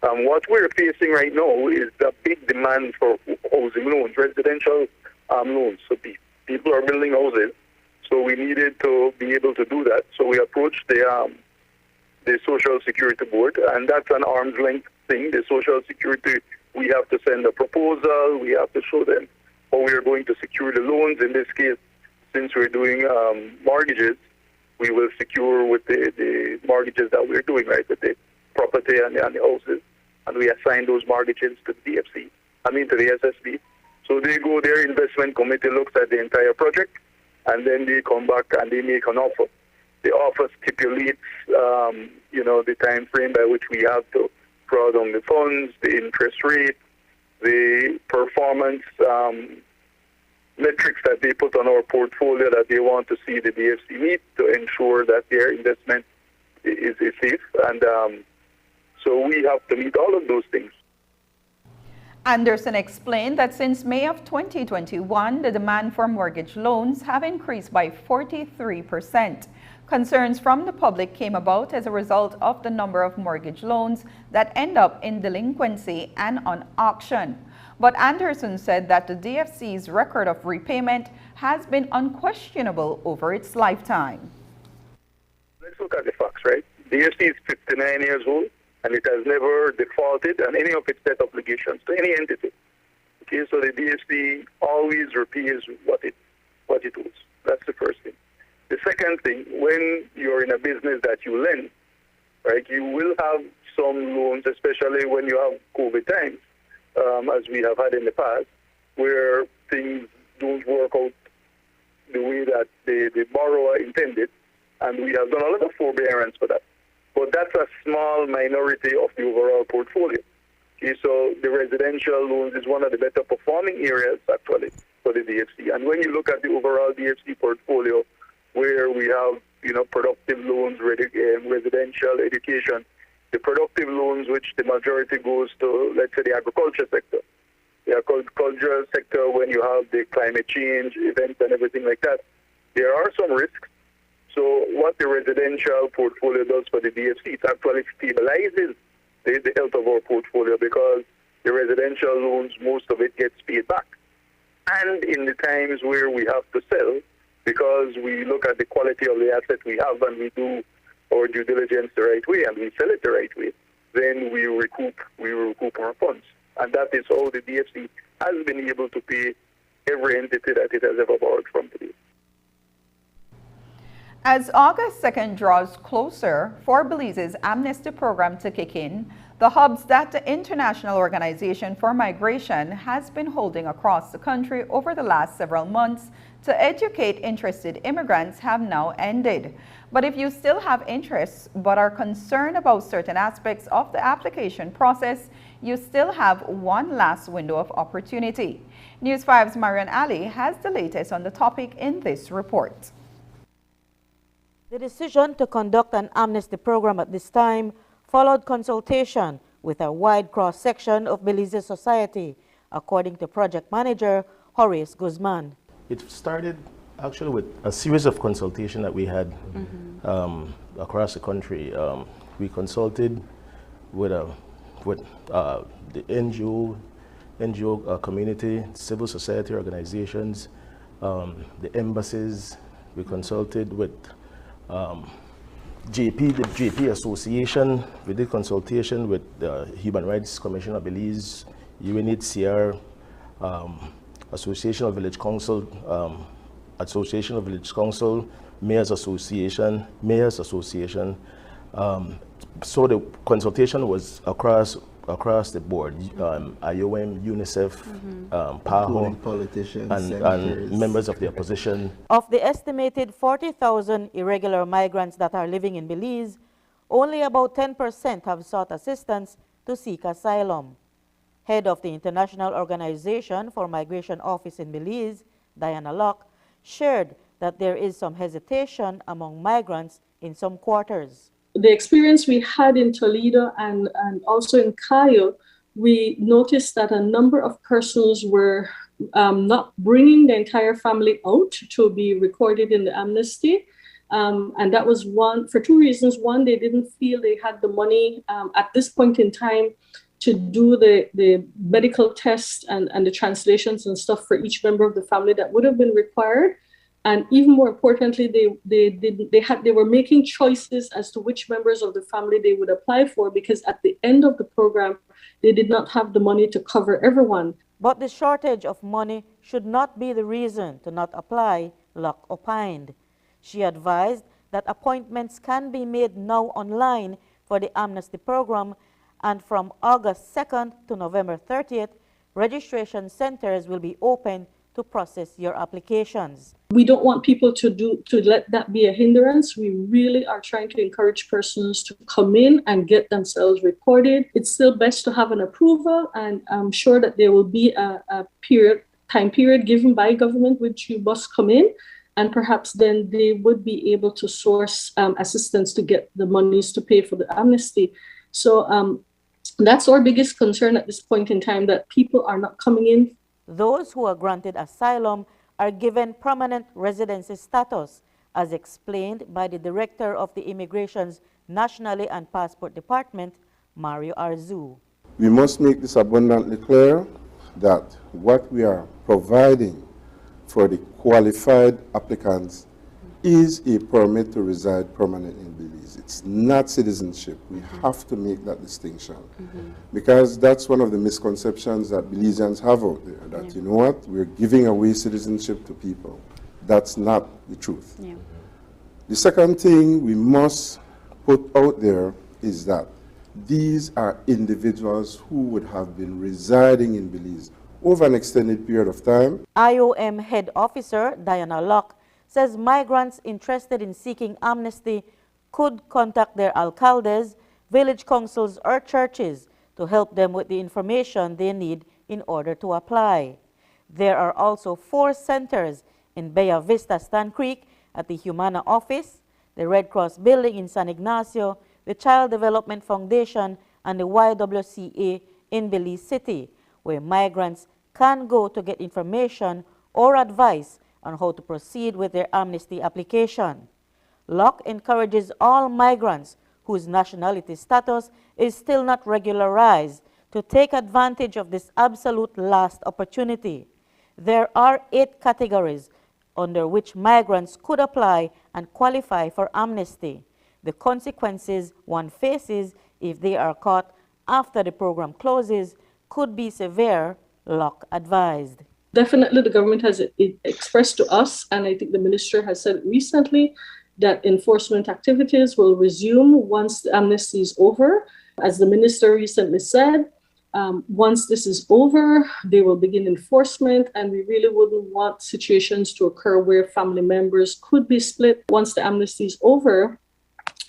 What we're facing right now is a big demand for housing loans, residential loans. So people are building houses, so we needed to be able to do that. So we approached the Social Security Board, and that's an arm's length thing. The Social Security, we have to send a proposal, we have to show them how we are going to secure the loans. In this case, since we're doing mortgages, we will secure with the mortgages that we're doing, right, with the property and the houses, and we assign those mortgages to the DFC, to the SSB. So they go there, investment committee looks at the entire project, and then they come back and they make an offer. The offer stipulates, the time frame by which we have to draw down the funds, the interest rate, the performance metrics that they put on our portfolio that they want to see the DFC meet to ensure that their investment is safe. And so we have to meet all of those things. Anderson explained that since May of 2021, the demand for mortgage loans have increased by 43%. Concerns from the public came about as a result of the number of mortgage loans that end up in delinquency and on auction. But Anderson said that the DFC's record of repayment has been unquestionable over its lifetime. Let's look at the facts, right? DFC is 59 years old, and it has never defaulted on any of its debt obligations to any entity. Okay, so the DFC always repays what it owes. That's the first thing. The second second thing, when you're in a business that you lend, right, you will have some loans, especially when you have COVID times, as we have had in the past, where things don't work out the way that the borrower intended, and we have done a lot of forbearance for that. But that's a small minority of the overall portfolio. Okay, so the residential loans is one of the better performing areas, actually, for the DFC. And when you look at the overall DFC portfolio, where we have, productive loans, residential, education, the productive loans, which the majority goes to, let's say, the agriculture sector. The agricultural sector, when you have the climate change events and everything like that, there are some risks. So what the residential portfolio does for the DFC, it actually stabilizes the health of our portfolio, because the residential loans, most of it gets paid back. And in the times where we have to sell, because we look at the quality of the asset we have and we do our due diligence the right way and we sell it the right way, then we recoup our funds. And that is how the DFC has been able to pay every entity that it has ever borrowed from today. As August 2nd draws closer for Belize's Amnesty program to kick in, the hubs that the International Organization for Migration has been holding across the country over the last several months to educate interested immigrants have now ended. But if you still have interests but are concerned about certain aspects of the application process, you still have one last window of opportunity. News 5's Marian Ali has the latest on the topic in this report. The decision to conduct an amnesty program at this time followed consultation with a wide cross-section of Belize society, according to project manager Horace Guzman. It started actually with a series of consultation that we had across the country. We consulted with the NGO community, civil society organizations, the embassies. We consulted with the JP Association. We did consultation with the Human Rights Commission of Belize, UNHCR, Association of Village Council, Mayors Association. So the consultation was across the board, IOM, UNICEF, PAHO, politicians, and members of the opposition. Of the estimated 40,000 irregular migrants that are living in Belize, only about 10% have sought assistance to seek asylum. Head of the International Organization for Migration Office in Belize, Diana Locke, shared that there is some hesitation among migrants in some quarters. The experience we had in Toledo and also in Cayo, we noticed that a number of persons were not bringing the entire family out to be recorded in the amnesty. And that was one, for two reasons. One, they didn't feel they had the money at this point in time to do the medical tests and the translations and stuff for each member of the family that would have been required. And even more importantly, they were making choices as to which members of the family they would apply for, because at the end of the program, they did not have the money to cover everyone. But the shortage of money should not be the reason to not apply, Locke opined. She advised that appointments can be made now online for the amnesty program, and from August 2nd to November 30th, registration centers will be open to process your applications. We don't want people to let that be a hindrance. We really are trying to encourage persons to come in and get themselves recorded. It's still best to have an approval, and I'm sure that there will be a time period given by government which you must come in, and perhaps then they would be able to source assistance to get the monies to pay for the amnesty. So that's our biggest concern at this point in time, that people are not coming in. Those who are granted asylum are given permanent residency status, as explained by the Director of the Immigration's Nationality and Passport Department, Mario Arzu. We must make this abundantly clear that what we are providing for the qualified applicants is a permit to reside permanently in Belize. It's not citizenship. We have to make that distinction, because that's one of the misconceptions that Belizeans have out there, that, you know what, we're giving away citizenship to people. That's not the truth. The second thing we must put out there is that these are individuals who would have been residing in Belize over an extended period of time. IOM Head Officer Diana Locke says migrants interested in seeking amnesty could contact their alcaldes, village councils, or churches to help them with the information they need in order to apply. There are also 4 centers in Bella Vista, Stan Creek, at the Humana office, the Red Cross building in San Ignacio, the Child Development Foundation, and the YWCA in Belize City, where migrants can go to get information or advice on how to proceed with their amnesty application. Locke encourages all migrants whose nationality status is still not regularized to take advantage of this absolute last opportunity. There are 8 categories under which migrants could apply and qualify for amnesty. The consequences one faces if they are caught after the program closes could be severe, Locke advised. Definitely the government has expressed to us, and I think the minister has said recently, that enforcement activities will resume once the amnesty is over. As the minister recently said, once this is over, they will begin enforcement, and we really wouldn't want situations to occur where family members could be split. Once the amnesty is over,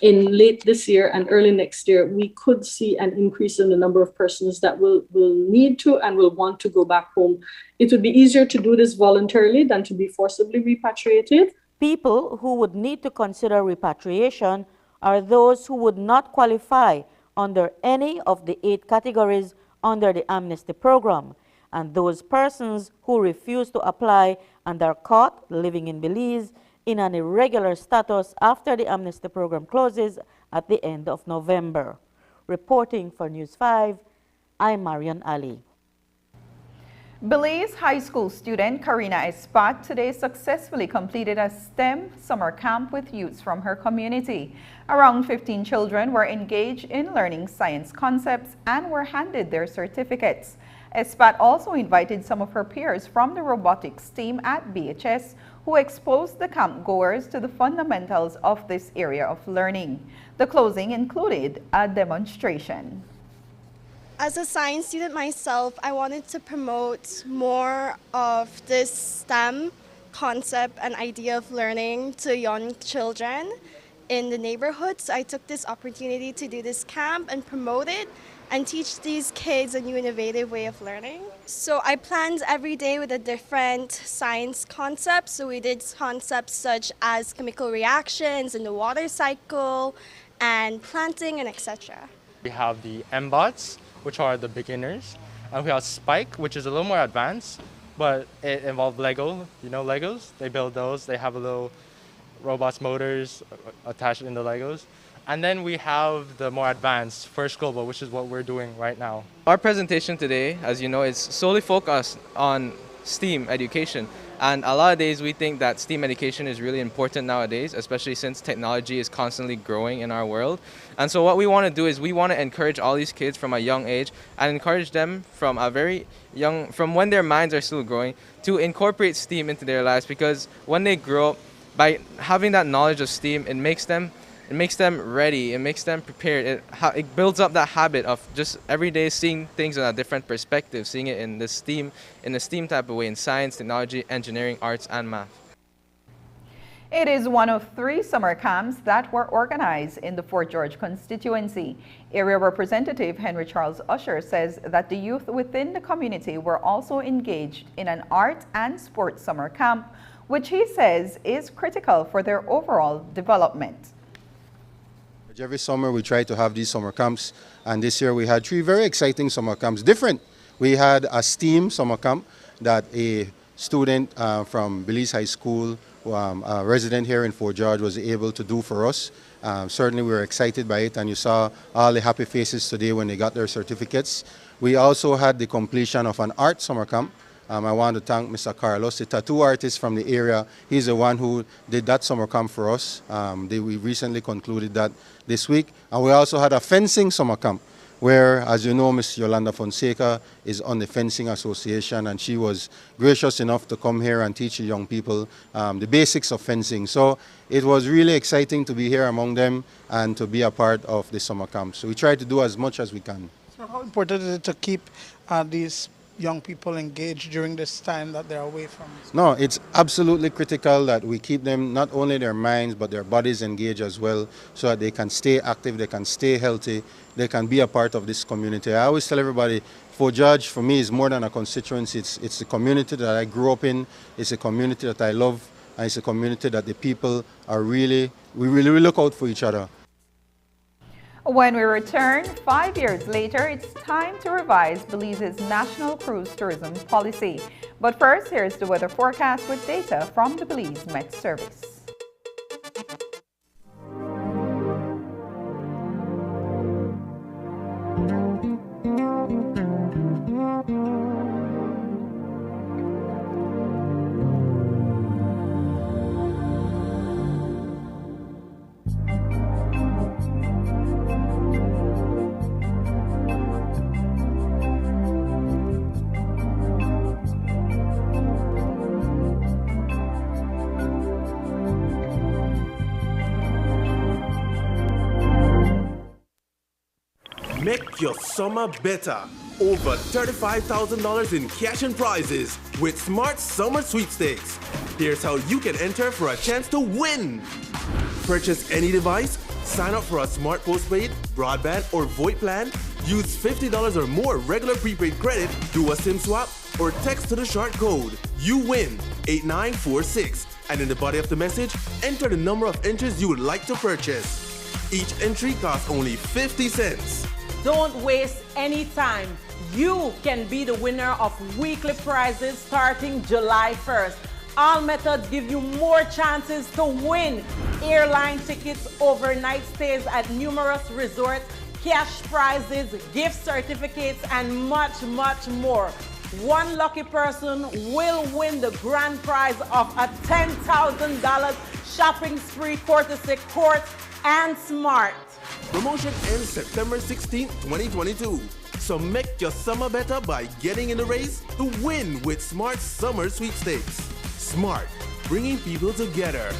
in late this year and early next year, we could see an increase in the number of persons that will need to and will want to go back home. It would be easier to do this voluntarily than to be forcibly repatriated. People who would need to consider repatriation are those who would not qualify under any of the 8 categories under the amnesty program, and those persons who refuse to apply and are caught living in Belize in an irregular status after the amnesty program closes at the end of November. Reporting for News 5, I'm Marian Ali. Belize High School student Karina Espat today successfully completed a STEM summer camp with youths from her community. Around 15 children were engaged in learning science concepts and were handed their certificates. Espat also invited some of her peers from the robotics team at BHS who exposed the camp goers to the fundamentals of this area of learning. The closing included a demonstration. As a science student myself, I wanted to promote more of this STEM concept and idea of learning to young children in the neighborhood. So I took this opportunity to do this camp and promote it and teach these kids a new innovative way of learning. So I planned every day with a different science concept. So we did concepts such as chemical reactions in the water cycle and planting and etc. We have the MBOTs, which are the beginners, and we have Spike, which is a little more advanced, but it involves Lego. You know Legos? They build those. They have a little robots motors attached in the Legos. And then we have the more advanced First Global, which is what we're doing right now. Our presentation today, as you know, is solely focused on STEAM education. And a lot of days we think that STEAM education is really important nowadays, especially since technology is constantly growing in our world. And so what we want to do is we want to encourage all these kids from a young age and encourage them from a very young, from when their minds are still growing, to incorporate STEAM into their lives, because when they grow up, by having that knowledge of STEAM, it makes them ready, it makes them prepared. It builds up that habit of just every day seeing things in a different perspective, seeing it in the STEAM type of way, in science, technology, engineering, arts, and math. It is one of 3 summer camps that were organized in the Fort George constituency. Area Representative Henry Charles Usher says that the youth within the community were also engaged in an art and sports summer camp, which he says is critical for their overall development. Every summer we try to have these summer camps, and this year we had 3 very exciting summer camps, different. We had a STEAM summer camp that a student from Belize High School, a resident here in Fort George, was able to do for us. Certainly we were excited by it, and you saw all the happy faces today when they got their certificates. We also had the completion of an art summer camp. I want to thank Mr. Carlos, the tattoo artist from the area. He's the one who did that summer camp for us. We recently concluded that this week. And we also had a fencing summer camp where, as you know, Ms. Yolanda Fonseca is on the Fencing Association, and she was gracious enough to come here and teach the young people the basics of fencing. So it was really exciting to be here among them and to be a part of the summer camp. So we try to do as much as we can. So how important is it to keep these young people engaged during this time that they're away from? No, it's absolutely critical that we keep them, not only their minds, but their bodies engaged as well, so that they can stay active, they can stay healthy, they can be a part of this community. I always tell everybody, Fort George, for me, is more than a constituency. It's the community that I grew up in, it's a community that I love, and it's a community that the people are we really look out for each other. When we return, 5 years later, it's time to revise Belize's national cruise tourism policy. But first, here's the weather forecast with data from the Belize Met Service. Make your summer better. Over $35,000 in cash and prizes with Smart Summer Sweepstakes. Here's how you can enter for a chance to win. Purchase any device, sign up for a smart postpaid, broadband, or VoIP plan, use $50 or more regular prepaid credit, do a SIM swap, or text to the short code. You win 8946. And in the body of the message, enter the number of entries you would like to purchase. Each entry costs only 50 cents. Don't waste any time. You can be the winner of weekly prizes starting July 1st. All methods give you more chances to win. Airline tickets, overnight stays at numerous resorts, cash prizes, gift certificates, and much, much more. One lucky person will win the grand prize of a $10,000 shopping spree courtesy Court and Smart. Promotion ends September 16, 2022. So make your summer better by getting in the race to win with Smart Summer Sweepstakes. Smart, bringing people together.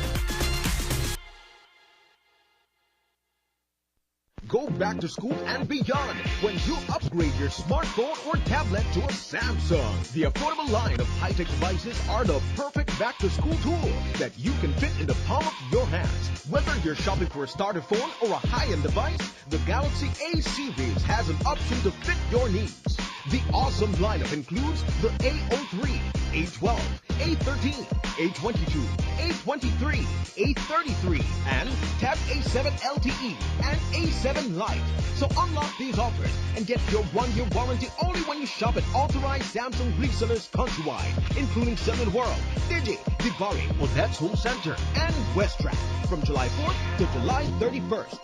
Go back to school and beyond when you upgrade your smartphone or tablet to a Samsung. The affordable line of high-tech devices are the perfect back-to-school tool that you can fit in the palm of your hands. Whether you're shopping for a starter phone or a high-end device, the Galaxy A series has an option to fit your needs. The awesome lineup includes the A03, A12, A13, A22, A23, A33, and Tab A7 LTE and A7 Lite. So unlock these offers and get your 1-year warranty only when you shop at authorized Samsung resellers countrywide, including Seven World, Digi, Divari, Odette's Home Center, and Westtrack from July 4th to July 31st.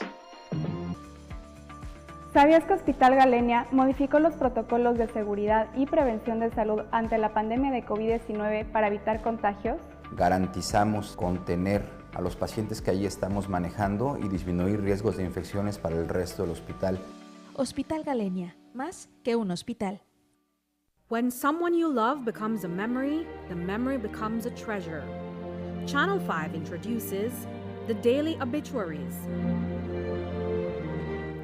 ¿Sabías que Hospital Galenia modificó los protocolos de seguridad y prevención de salud ante la pandemia de COVID-19 para evitar contagios? Garantizamos contener a los pacientes que allí estamos manejando y disminuir riesgos de infecciones para el resto del hospital. Hospital Galenia, más que un hospital. When someone you love becomes a memory, the memory becomes a treasure. Channel 5 introduces the Daily Obituaries.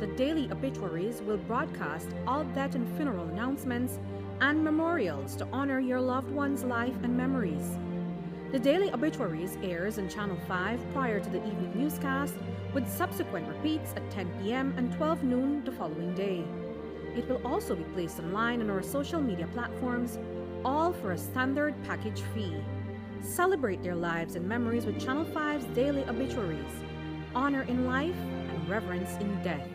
The Daily Obituaries will broadcast all death and funeral announcements and memorials to honor your loved one's life and memories. The Daily Obituaries airs on Channel 5 prior to the evening newscast, with subsequent repeats at 10 p.m. and 12 noon the following day. It will also be placed online on our social media platforms, all for a standard package fee. Celebrate their lives and memories with Channel 5's Daily Obituaries. Honor in life and reverence in death.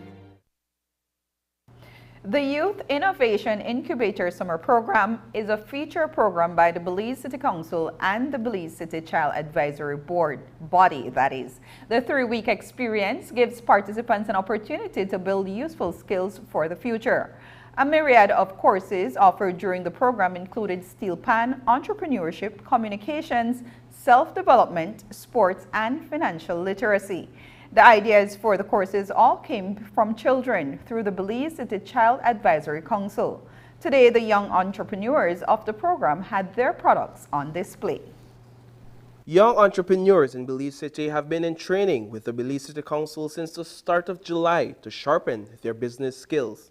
The Youth Innovation Incubator Summer Program is a feature program by the Belize City Council and the Belize City Child Advisory Board, body that is. The 3-week experience gives participants an opportunity to build useful skills for the future. A myriad of courses offered during the program included steel pan, entrepreneurship, communications, self-development, sports, and financial literacy. The ideas for the courses all came from children through the Belize City Child Advisory Council. Today, the young entrepreneurs of the program had their products on display. Young entrepreneurs in Belize City have been in training with the Belize City Council since the start of July to sharpen their business skills.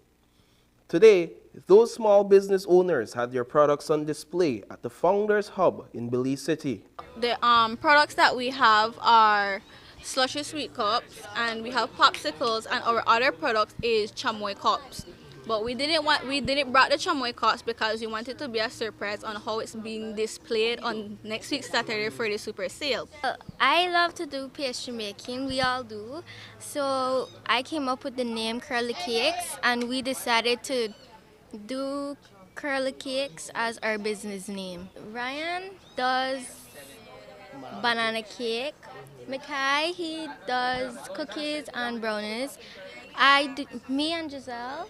Today, those small business owners had their products on display at the Founders Hub in Belize City. The products that we have are slushy sweet cups, and we have popsicles, and our other product is chamoy cups. But we didn't brought the chamoy cups because we wanted to be a surprise on how it's being displayed on next week Saturday for the super sale. I love to do pastry making, we all do. So I came up with the name Curly Cakes, and we decided to do Curly Cakes as our business name. Ryan does banana cake. Mikhail, he does cookies and brownies. Me and Giselle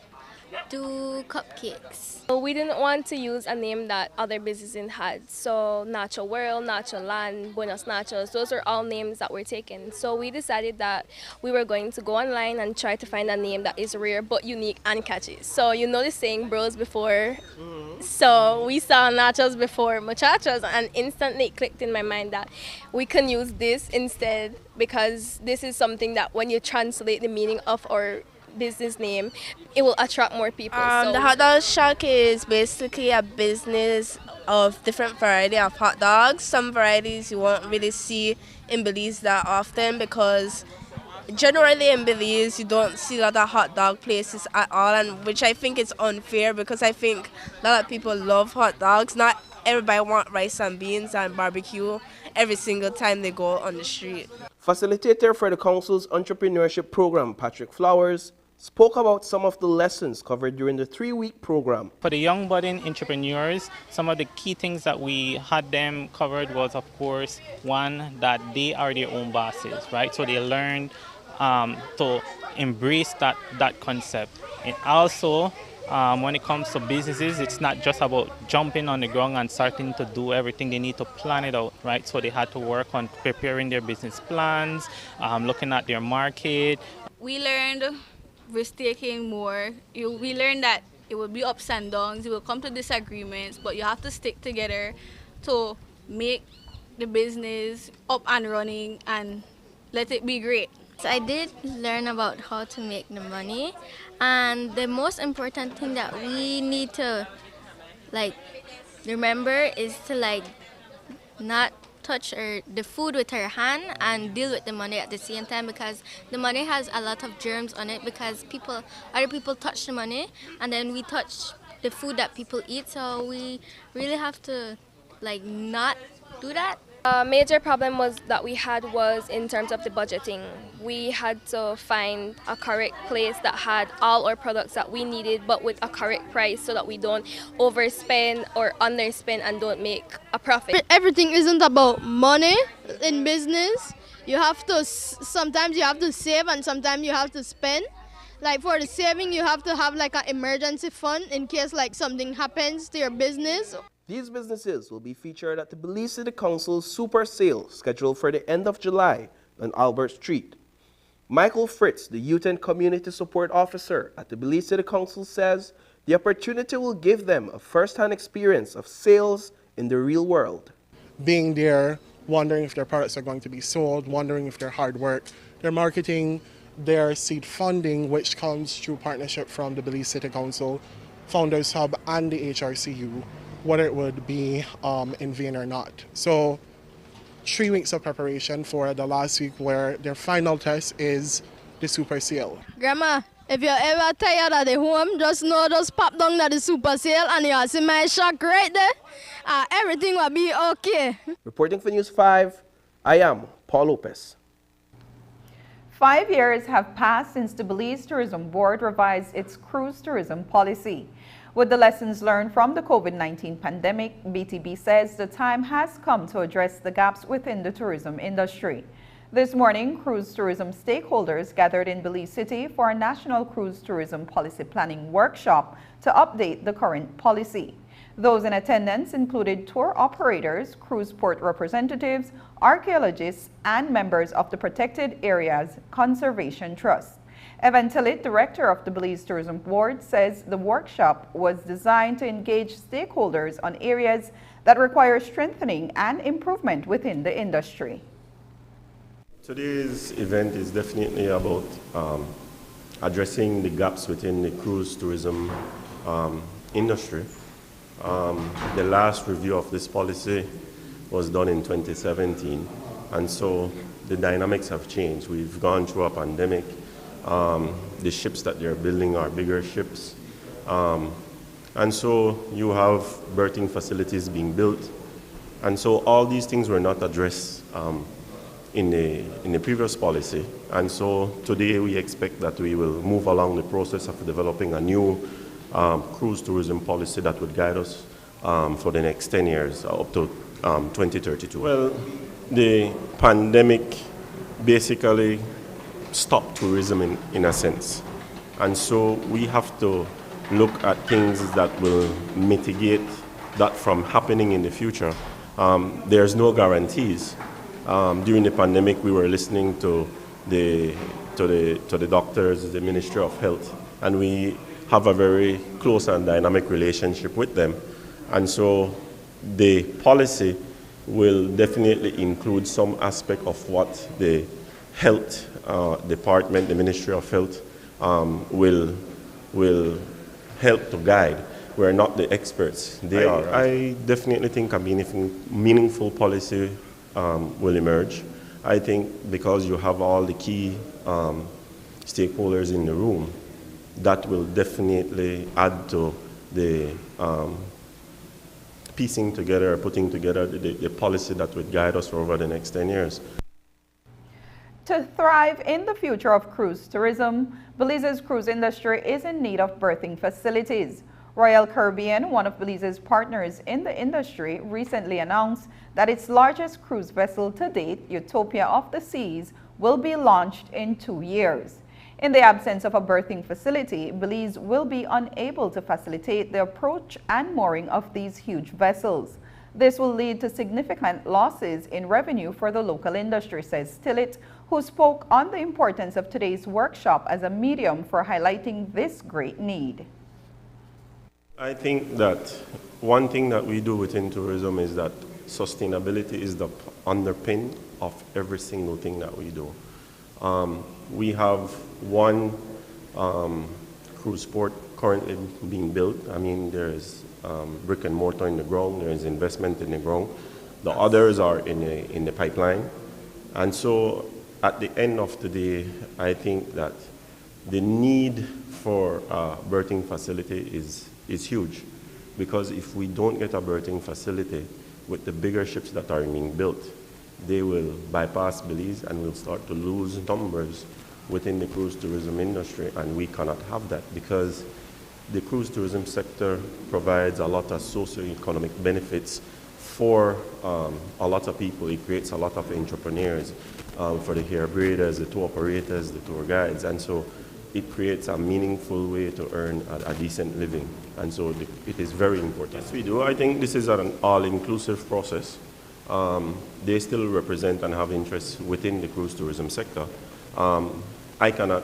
do cupcakes. So we didn't want to use a name that other businesses had. So Nacho World, Nacho Land, Buenos Nachos, those are all names that were taken. So we decided that we were going to go online and try to find a name that is rare but unique and catchy. So you know the saying bros before. So we saw nachos before muchachos, and instantly it clicked in my mind that we can use this instead, because this is something that when you translate the meaning of our business name, it will attract more people. The Hot Dog Shack is basically a business of different variety of hot dogs. Some varieties you won't really see in Belize that often, because generally in Belize you don't see a lot of hot dog places at all, and which I think is unfair, because I think a lot of people love hot dogs. Not everybody want rice and beans and barbecue every single time they go on the street. Facilitator for the council's entrepreneurship program, Patrick Flowers, spoke about some of the lessons covered during the 3-week program. For the young budding entrepreneurs, some of the key things that we had them covered was, of course, one, that they are their own bosses, right? So they learned to embrace that concept. And also, when it comes to businesses, it's not just about jumping on the ground and starting to do everything. They need to plan it out, right? So they had to work on preparing their business plans, looking at their market. We learned risk-taking more. We learned that it will be ups and downs, you will come to disagreements, but you have to stick together to make the business up and running and let it be great. So I did learn about how to make the money, and the most important thing that we need to remember is to not touch the food with our hand and deal with the money at the same time, because the money has a lot of germs on it, because other people touch the money and then we touch the food that people eat. So we really have to not do that. A major problem that we had was in terms of the budgeting. We had to find a correct place that had all our products that we needed, but with a correct price, so that we don't overspend or underspend and don't make a profit. Everything isn't about money in business. Sometimes you have to save and sometimes you have to spend. For the saving, you have to have an emergency fund in case something happens to your business. These businesses will be featured at the Belize City Council's Super Sale, scheduled for the end of July on Albert Street. Michael Fritz, the Youth and Community Support Officer at the Belize City Council, says the opportunity will give them a first-hand experience of sales in the real world. Being there, wondering if their products are going to be sold, wondering if their hard work, their marketing, their seed funding, which comes through partnership from the Belize City Council, Founders Hub, and the HRCU, whether it would be in vain or not. So 3 weeks of preparation for the last week, where their final test is the super sale. Grandma, if you're ever tired at the home, just pop down to the super sale and you'll see my shack right there. Everything will be okay. Reporting for News 5, I am Paul Lopez. 5 years have passed since the Belize Tourism Board revised its cruise tourism policy. With the lessons learned from the COVID-19 pandemic, BTB says the time has come to address the gaps within the tourism industry. This morning, cruise tourism stakeholders gathered in Belize City for a National Cruise Tourism Policy Planning Workshop to update the current policy. Those in attendance included tour operators, cruise port representatives, archaeologists, and members of the Protected Areas Conservation Trust. Evan Tillett, director of the Belize Tourism Board, says the workshop was designed to engage stakeholders on areas that require strengthening and improvement within the industry. Today's event is definitely about addressing the gaps within the cruise tourism industry. The last review of this policy was done in 2017, and so the dynamics have changed. We've gone through a pandemic. The ships that they're building are bigger ships. And so you have berthing facilities being built. And so all these things were not addressed in the previous policy. And so today we expect that we will move along the process of developing a new cruise tourism policy that would guide us for the next 10 years, up to 2032. Well, the pandemic basically stopped tourism in a sense. And so we have to look at things that will mitigate that from happening in the future. There's no guarantees. During the pandemic, we were listening to the doctors, the Ministry of Health, and we have a very close and dynamic relationship with them. And so the policy will definitely include some aspect of what the Health Department, the Ministry of Health, will help to guide. We're not the experts. They are. I definitely think a meaningful policy will emerge. I think because you have all the key stakeholders in the room, that will definitely add to the piecing together, putting together the policy that would guide us over the next 10 years. To thrive in the future of cruise tourism, Belize's cruise industry is in need of berthing facilities. Royal Caribbean, one of Belize's partners in the industry, recently announced that its largest cruise vessel to date, Utopia of the Seas, will be launched in 2 years. In the absence of a berthing facility, Belize will be unable to facilitate the approach and mooring of these huge vessels. This will lead to significant losses in revenue for the local industry, says Tillett, who spoke on the importance of today's workshop as a medium for highlighting this great need. I think that one thing that we do within tourism is that sustainability is the underpin of every single thing that we do. We have one cruise port currently being built. I mean, there is brick and mortar in the ground, there is investment in the ground. The others are in the pipeline. And so at the end of the day, I think that the need for a berthing facility is huge, because if we don't get a berthing facility with the bigger ships that are being built, they will bypass Belize and will start to lose numbers within the cruise tourism industry, and we cannot have that because the cruise tourism sector provides a lot of socio-economic benefits for a lot of people. It creates a lot of entrepreneurs for the hair braiders, the tour operators, the tour guides, and so it creates a meaningful way to earn a decent living. And so it is very important. Yes, we do. I think this is an all-inclusive process. They still represent and have interests within the cruise tourism sector. I cannot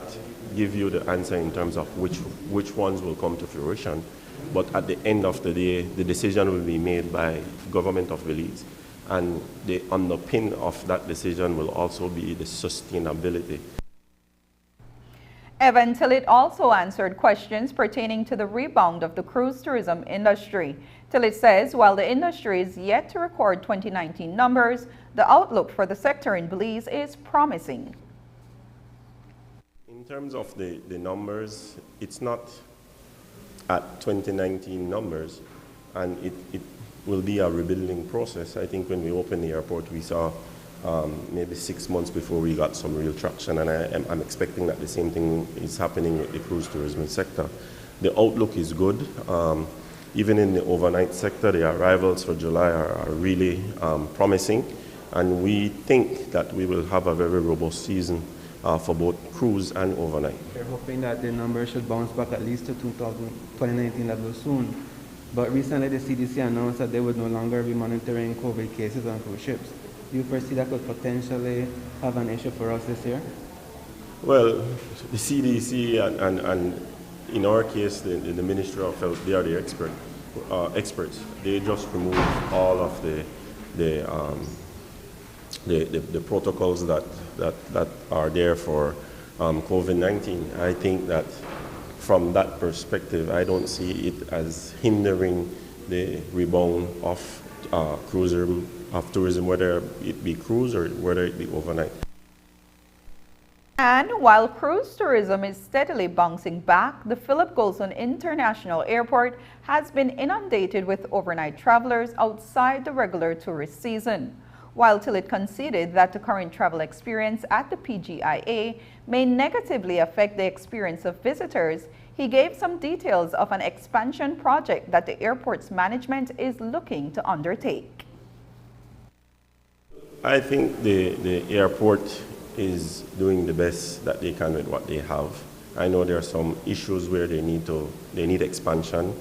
give you the answer in terms of which ones will come to fruition, but at the end of the day, the decision will be made by government of Belize, and the underpin of that decision will also be the sustainability. Evan Tillett also answered questions pertaining to the rebound of the cruise tourism industry. Tillett says while the industry is yet to record 2019 numbers, the outlook for the sector in Belize is promising. In terms of the numbers, it's not at 2019 numbers, and it will be a rebuilding process. I think when we opened the airport, we saw maybe 6 months before we got some real traction, and I'm expecting that the same thing is happening with the cruise tourism sector. The outlook is good. Even in the overnight sector, the arrivals for July are really promising, and we think that we will have a very robust season for both cruise and overnight. We're hoping that the numbers should bounce back at least to 2019 levels soon. But recently the CDC announced that they would no longer be monitoring COVID cases on cruise ships. Do you foresee that could potentially have an issue for us this year? Well, the CDC and in our case, the Ministry of Health, they are the experts. They just remove all of the protocols that are there for COVID-19. I think that from that perspective, I don't see it as hindering the rebound of tourism, whether it be cruise or whether it be overnight. And while cruise tourism is steadily bouncing back, the Philip Goulson International Airport has been inundated with overnight travelers outside the regular tourist season. While Tillett conceded that the current travel experience at the PGIA may negatively affect the experience of visitors, he gave some details of an expansion project that the airport's management is looking to undertake. I think the airport is doing the best that they can with what they have. I know there are some issues where they need expansion.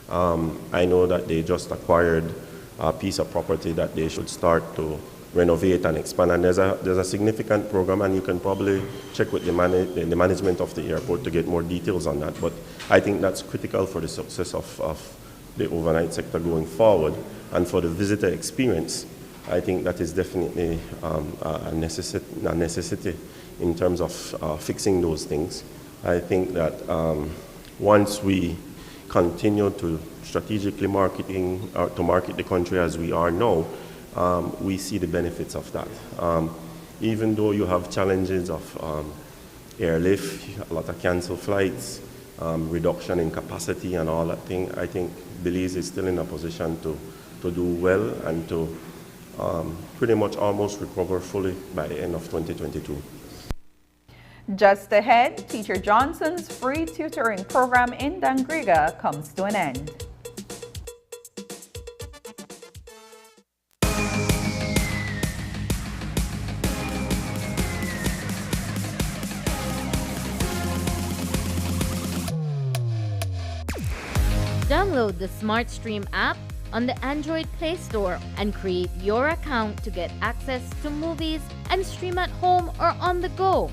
I know that they just acquired a piece of property that they should start to renovate and expand, and there's a significant program, and you can probably check with the management of the airport to get more details on that. But I think that's critical for the success of the overnight sector going forward, and for the visitor experience. I think that is definitely a necessity in terms of fixing those things. I think that once we continue to strategically market the country as we are now, we see the benefits of that. Even though you have challenges of airlift, a lot of canceled flights, reduction in capacity and all that thing, I think Belize is still in a position to do well and to pretty much almost recover fully by the end of 2022. Just ahead, Teacher Johnson's free tutoring program in Dangriga comes to an end. Download the SmartStream app on the Android Play Store and create your account to get access to movies and stream at home or on the go.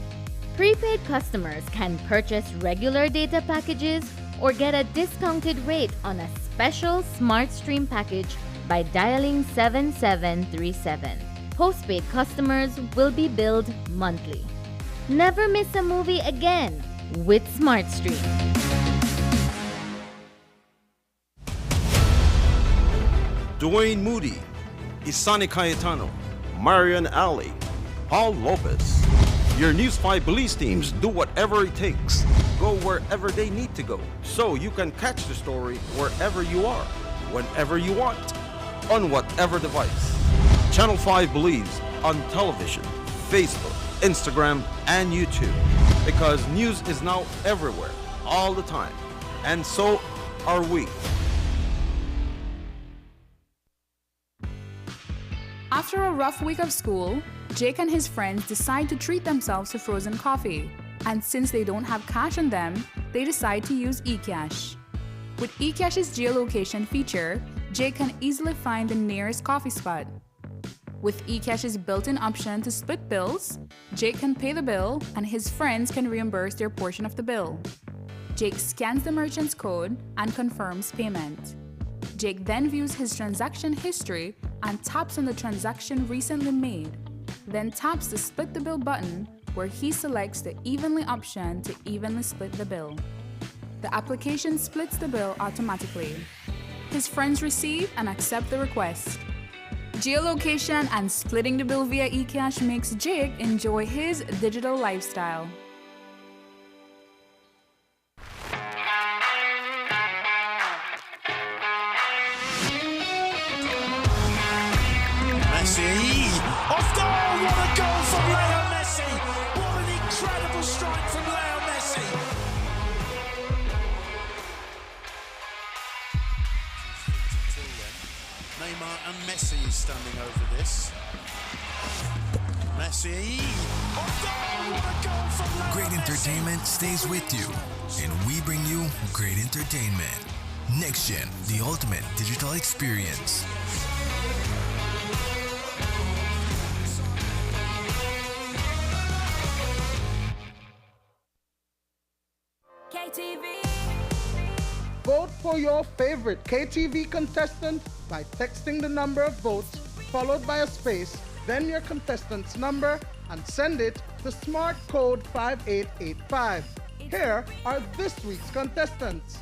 Prepaid customers can purchase regular data packages or get a discounted rate on a special SmartStream package by dialing 7737. Postpaid customers will be billed monthly. Never miss a movie again with SmartStream. Dwayne Moody, Isani Cayetano, Marian Ali, Paul Lopez. Your News 5 Belize teams do whatever it takes, go wherever they need to go, so you can catch the story wherever you are, whenever you want, on whatever device. Channel 5 Belize on television, Facebook, Instagram, and YouTube, because news is now everywhere, all the time, and so are we. After a rough week of school, Jake and his friends decide to treat themselves to frozen coffee. And since they don't have cash on them, they decide to use eCash. With eCash's geolocation feature, Jake can easily find the nearest coffee spot. With eCash's built-in option to split bills, Jake can pay the bill and his friends can reimburse their portion of the bill. Jake scans the merchant's code and confirms payment. Jake then views his transaction history and taps on the transaction recently made, then taps the Split the Bill button where he selects the Evenly option to evenly split the bill. The application splits the bill automatically. His friends receive and accept the request. Geolocation and splitting the bill via eCash makes Jake enjoy his digital lifestyle. Messi! Off goal! What a goal from Leo Messi! What an incredible strike from Leo Messi! Neymar and Messi is standing over this. Messi! Off goal! What a goal from Leo Great entertainment stays with you, and we bring you great entertainment. Next Gen, the ultimate digital experience. KTV. Vote for your favorite KTV contestant by texting the number of votes followed by a space, then your contestant's number, and send it to smart code 5885. Here are this week's contestants.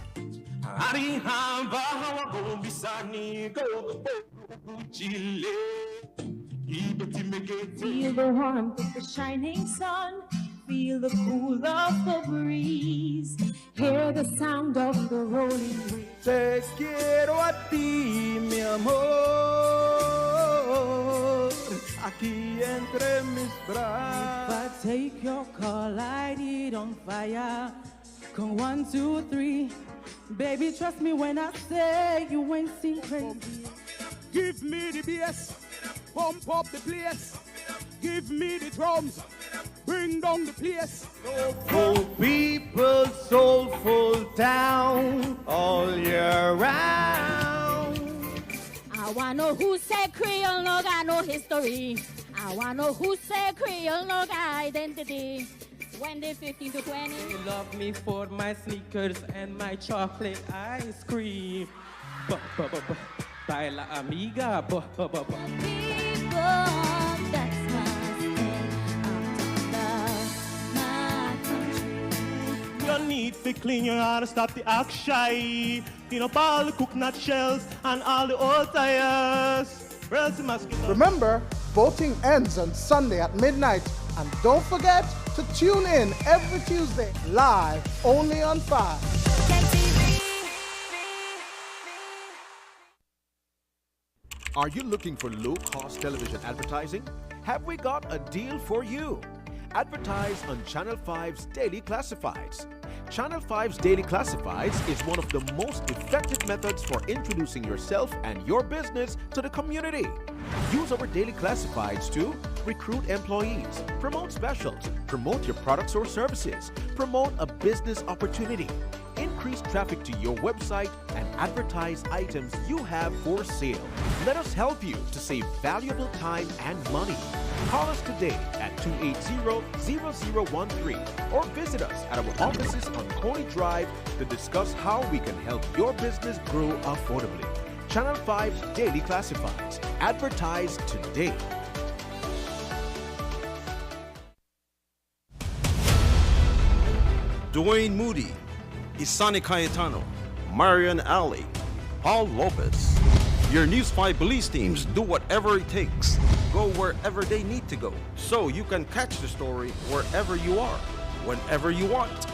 Feel the warmth of the shining sun, feel the cool of the breeze, hear the sound of the rolling waves. Te quiero a ti, mi amor, aquí entre mis brazos. If I take your call, light it on fire. Come 1, 2, 3, baby, trust me when I say you ain't seen crazy. Give me the bass, pump up the place. Give me the drums, bring down the place. Soulful people, soulful town, all year round. I wanna know who said Creole no got no history. I wanna know who said Creole no got identity. When they 15 to 20. They love me for my sneakers and my chocolate ice cream. Baila amiga. People, that's my You need to clean your heart, stop the act shy. Clean up all the coconut shells and all the old tires. Remember, voting ends on Sunday at midnight. And don't forget to tune in every Tuesday, live, only on 5. Are you looking for low-cost television advertising? Have we got a deal for you? Advertise on Channel 5's Daily Classifieds. Channel 5's Daily Classifieds is one of the most effective methods for introducing yourself and your business to the community. Use our Daily Classifieds to recruit employees, promote specials, promote your products or services, promote a business opportunity, increase traffic to your website, and advertise items you have for sale. Let us help you to save valuable time and money. Call us today at 280-0013 or visit us at our offices on Coney Drive to discuss how we can help your business grow affordably. Channel 5's Daily Classifieds. Advertise today. Dwayne Moody, Isani Cayetano, Marian Ali, Paul Lopez. Your News 5 police teams do whatever it takes, go wherever they need to go, so you can catch the story wherever you are, whenever you want,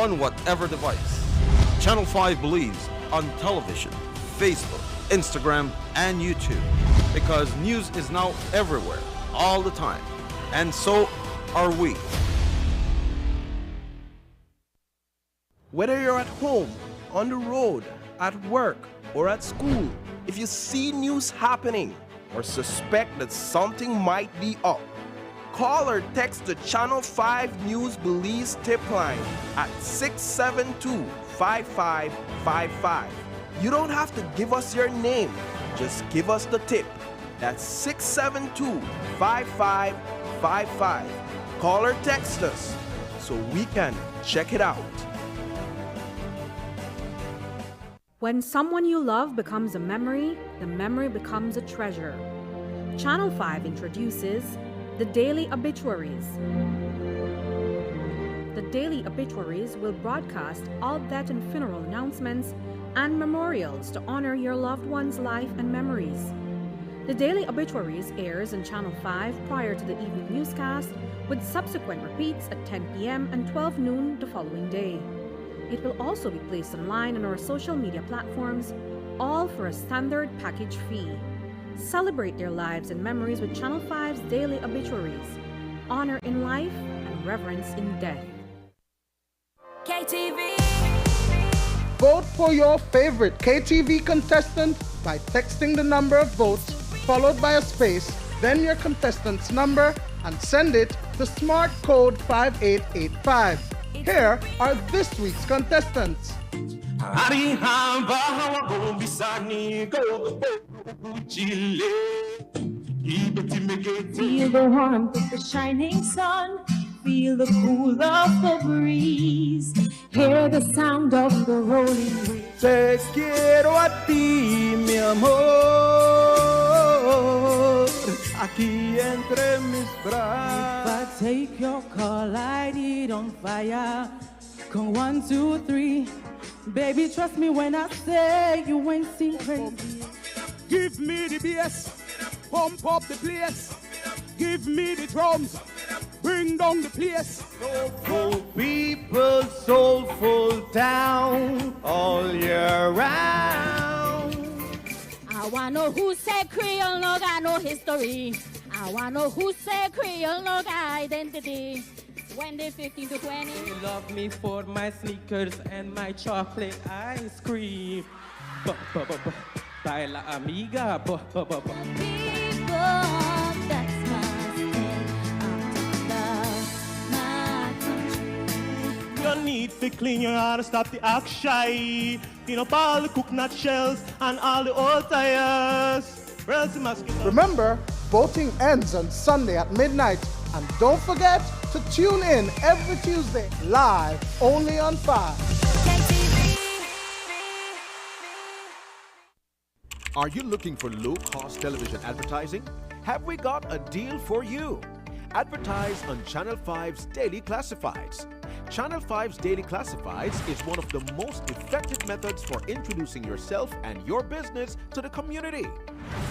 on whatever device. Channel 5 believes on television, Facebook, Instagram, and YouTube, because news is now everywhere, all the time, and so are we. Whether you're at home, on the road, at work, or at school, if you see news happening or suspect that something might be up, call or text the Channel 5 News Belize tip line at 672-5555. You don't have to give us your name, just give us the tip. That's 672-5555. Call or text us so we can check it out. When someone you love becomes a memory, the memory becomes a treasure. Channel 5 introduces the Daily Obituaries. The Daily Obituaries will broadcast all death and funeral announcements and memorials to honor your loved one's life and memories. The Daily Obituaries airs on Channel 5 prior to the evening newscast, with subsequent repeats at 10 p.m. and 12 noon the following day. It will also be placed online on our social media platforms, all for a standard package fee. Celebrate their lives and memories with Channel 5's Daily Obituaries. Honor in life and reverence in death. KTV. Vote for your favorite KTV contestant by texting the number of votes followed by a space, then your contestant's number, and send it to smart code 5885. Here are this week's contestants. Arihamba hawagombisani go Chile. Feel the warmth of the shining sun. Feel the cool of the breeze. Hear the sound of the rolling waves. Te quiero a ti, mi amor, aquí entre mis brazos. If I take your call, light it on fire. Come 1, 2, 3. Baby, trust me when I say you ain't seen crazy. Give me the bass, pump up the place. Give me the drums, bring down the place. Soulful people, soulful town, all year round. I wanna know who said Creole no got no history. I wanna know who said Creole no got identity. When they 15 to 20. They love me for my sneakers and my chocolate ice cream. Baila amiga. People, that's my country. You need to clean your heart and stop the act shy. Clean up all the coconut shells and all the old tires. Remember, voting ends on Sunday at midnight. And don't forget to tune in every Tuesday, live, only on 5. Are you looking for low-cost television advertising? Have we got a deal for you? Advertise on Channel 5's Daily Classifieds. Channel 5's Daily Classifieds is one of the most effective methods for introducing yourself and your business to the community.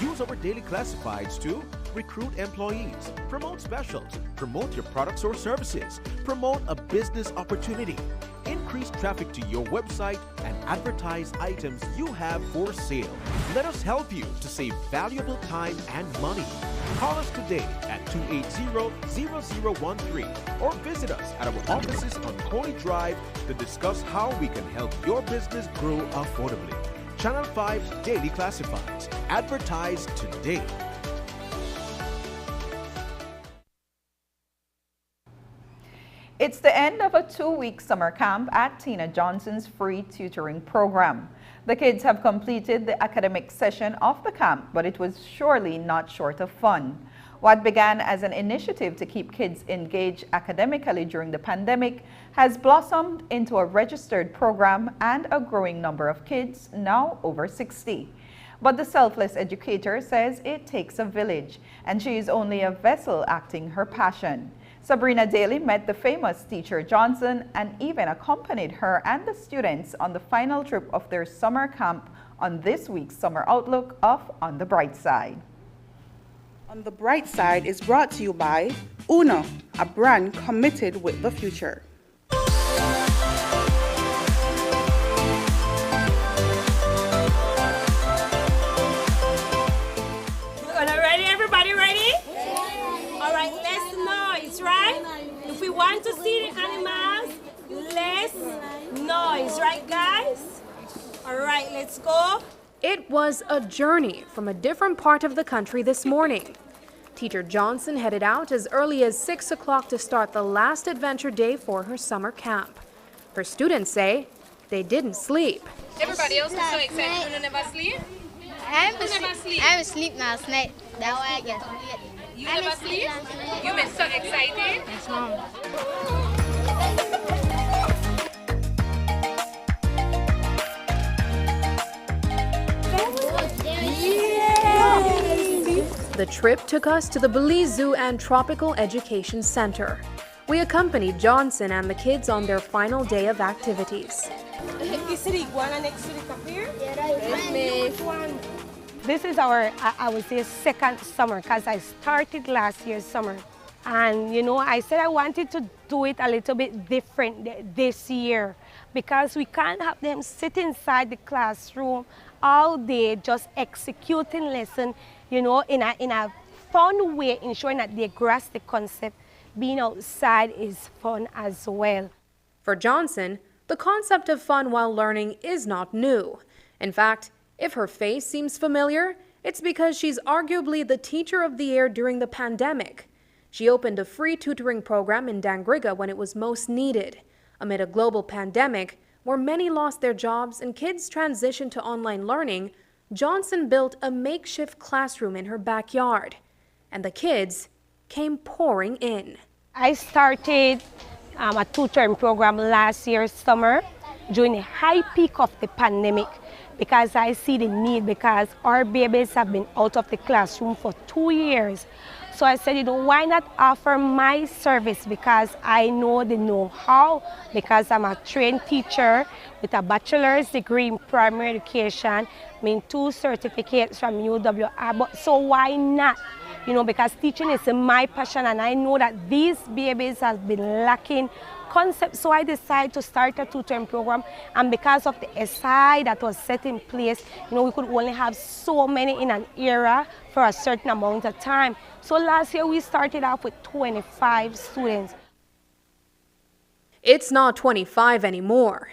Use our Daily Classifieds to recruit employees, promote specials, promote your products or services, promote a business opportunity, increase traffic to your website, and advertise items you have for sale. Let us help you to save valuable time and money. Call us today at 280-0013 or visit us at our offices on Coney Drive to discuss how we can help your business grow affordably. Channel 5's Daily Classifieds. Advertise today. It's the end of a 2-week summer camp at Tina Johnson's free tutoring program. The kids have completed the academic session of the camp, but it was surely not short of fun. What began as an initiative to keep kids engaged academically during the pandemic has blossomed into a registered program and a growing number of kids, now over 60. But the selfless educator says it takes a village, and she is only a vessel acting her passion. Sabrina Daly met the famous teacher Johnson and even accompanied her and the students on the final trip of their summer camp on this week's Summer Outlook of On the Bright Side. On the Bright Side is brought to you by Uno, a brand committed with the future. Ready? Everybody ready? All right, less noise, right? If we want to see the animals, less noise, right, guys? All right, let's go. It was a journey from a different part of the country this morning. Teacher Johnson headed out as early as 6 o'clock to start the last adventure day for her summer camp. Her students say they didn't sleep. Everybody else is so excited. You never sleep? I was asleep last night. That's why I get late. You never sleep? You've been so excited? Yes, Mom. The trip took us to the Belize Zoo and Tropical Education Center. We accompanied Johnson and the kids on their final day of activities. This is the iguana next to the tapir? This is our, I would say, second summer, because I started last year's summer. And, you know, I said I wanted to do it a little bit different this year, because we can't have them sit inside the classroom all day just executing lesson, you know, in a fun way, ensuring that they grasp the concept. Being outside is fun as well. For Johnson, the concept of fun while learning is not new. In fact, if her face seems familiar, it's because she's arguably the teacher of the year during the pandemic. She opened a free tutoring program in Dangriga when it was most needed. Amid a global pandemic, where many lost their jobs and kids transitioned to online learning, Johnson built a makeshift classroom in her backyard, and the kids came pouring in. I started a tutoring program last year summer during the high peak of the pandemic because I see the need, because our babies have been out of the classroom for 2 years. So I said, why not offer my service, because I know the know-how, because I'm a trained teacher with a bachelor's degree in primary education, 2 certificates from UWR, but so why not? Because teaching is my passion, and I know that these babies have been lacking concepts. So I decided to start a tutoring program, and because of the SI that was set in place, we could only have so many in an era for a certain amount of time. So last year we started off with 25 students. It's not 25 anymore.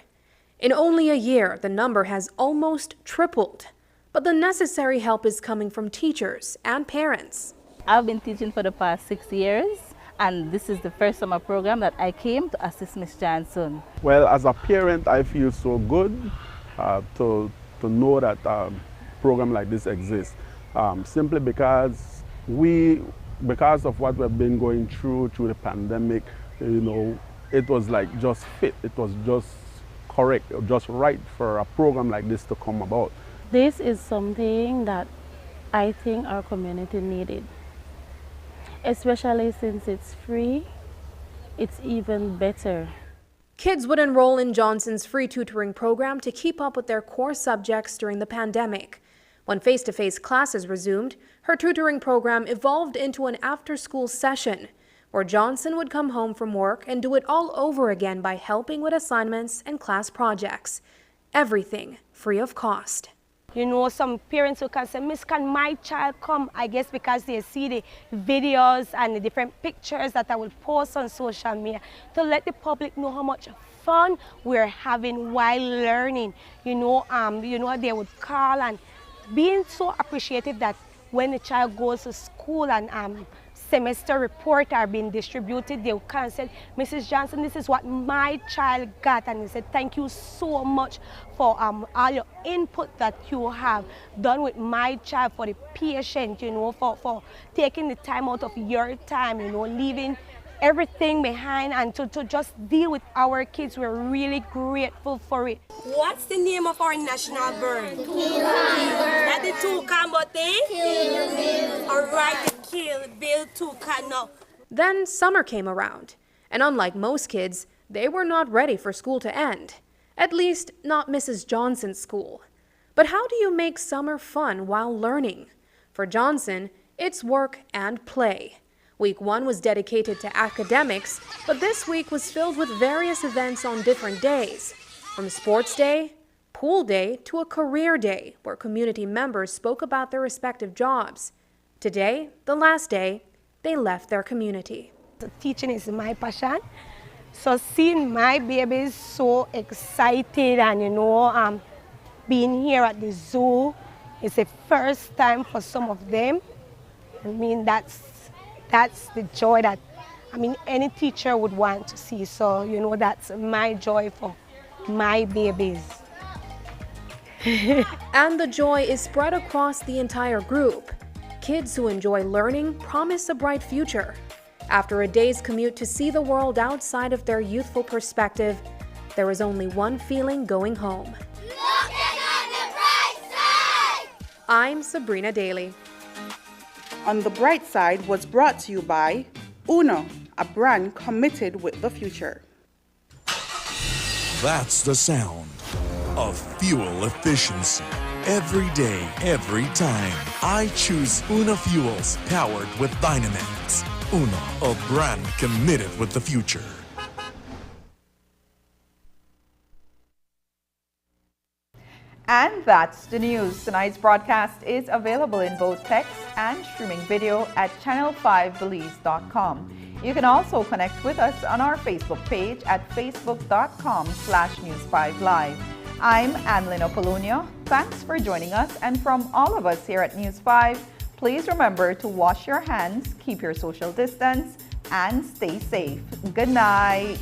In only a year, the number has almost tripled. But the necessary help is coming from teachers and parents. I've been teaching for the past 6 years, and this is the first summer program that I came to assist Ms. Johnson. Well, as a parent, I feel so good to know that a program like this exists. Simply because of what we've been going through the pandemic, it was like just fit. It was just correct, just right for a program like this to come about. This is something that I think our community needed. Especially since it's free, it's even better. Kids would enroll in Johnson's free tutoring program to keep up with their core subjects during the pandemic. When face-to-face classes resumed, her tutoring program evolved into an after-school session where Johnson would come home from work and do it all over again by helping with assignments and class projects. Everything free of cost. Some parents who can say, Miss, can my child come? I guess because they see the videos and the different pictures that I will post on social media to let the public know how much fun we're having while learning. They would call, and being so appreciative that when the child goes to school and semester reports are being distributed, they will come and say, Mrs. Johnson, this is what my child got. And they said, thank you so much for all your input that you have done with my child, for the patient, for taking the time out of your time, leaving everything behind and to just deal with our kids. We're really grateful for it. What's the name of our national bird? That the toucan, but all right, the kill-bill toucan now. Then summer came around, and unlike most kids, they were not ready for school to end. At least, not Mrs. Johnson's school. But how do you make summer fun while learning? For Johnson, it's work and play. Week 1 was dedicated to academics, but this week was filled with various events on different days, from sports day, pool day, to a career day, where community members spoke about their respective jobs. Today, the last day, they left their community. Teaching is my passion. So seeing my babies so excited and, being here at the zoo is the first time for some of them. That's the joy that, any teacher would want to see. So, that's my joy for my babies. And the joy is spread across the entire group. Kids who enjoy learning promise a bright future. After a day's commute to see the world outside of their youthful perspective, there is only one feeling going home. Looking on the bright side! I'm Sabrina Daly. On the Bright Side was brought to you by Uno, a brand committed with the future. That's the sound of fuel efficiency. Every day, every time, I choose Uno Fuels, powered with Dynamax. Uno, a brand committed with the future. And that's the news. Tonight's broadcast is available in both text and streaming video at channel5belize.com. You can also connect with us on our Facebook page at facebook.com/News5Live. I'm Annalyn Apollonia. Thanks for joining us, and from all of us here at News 5, please remember to wash your hands, keep your social distance, and stay safe. Good night.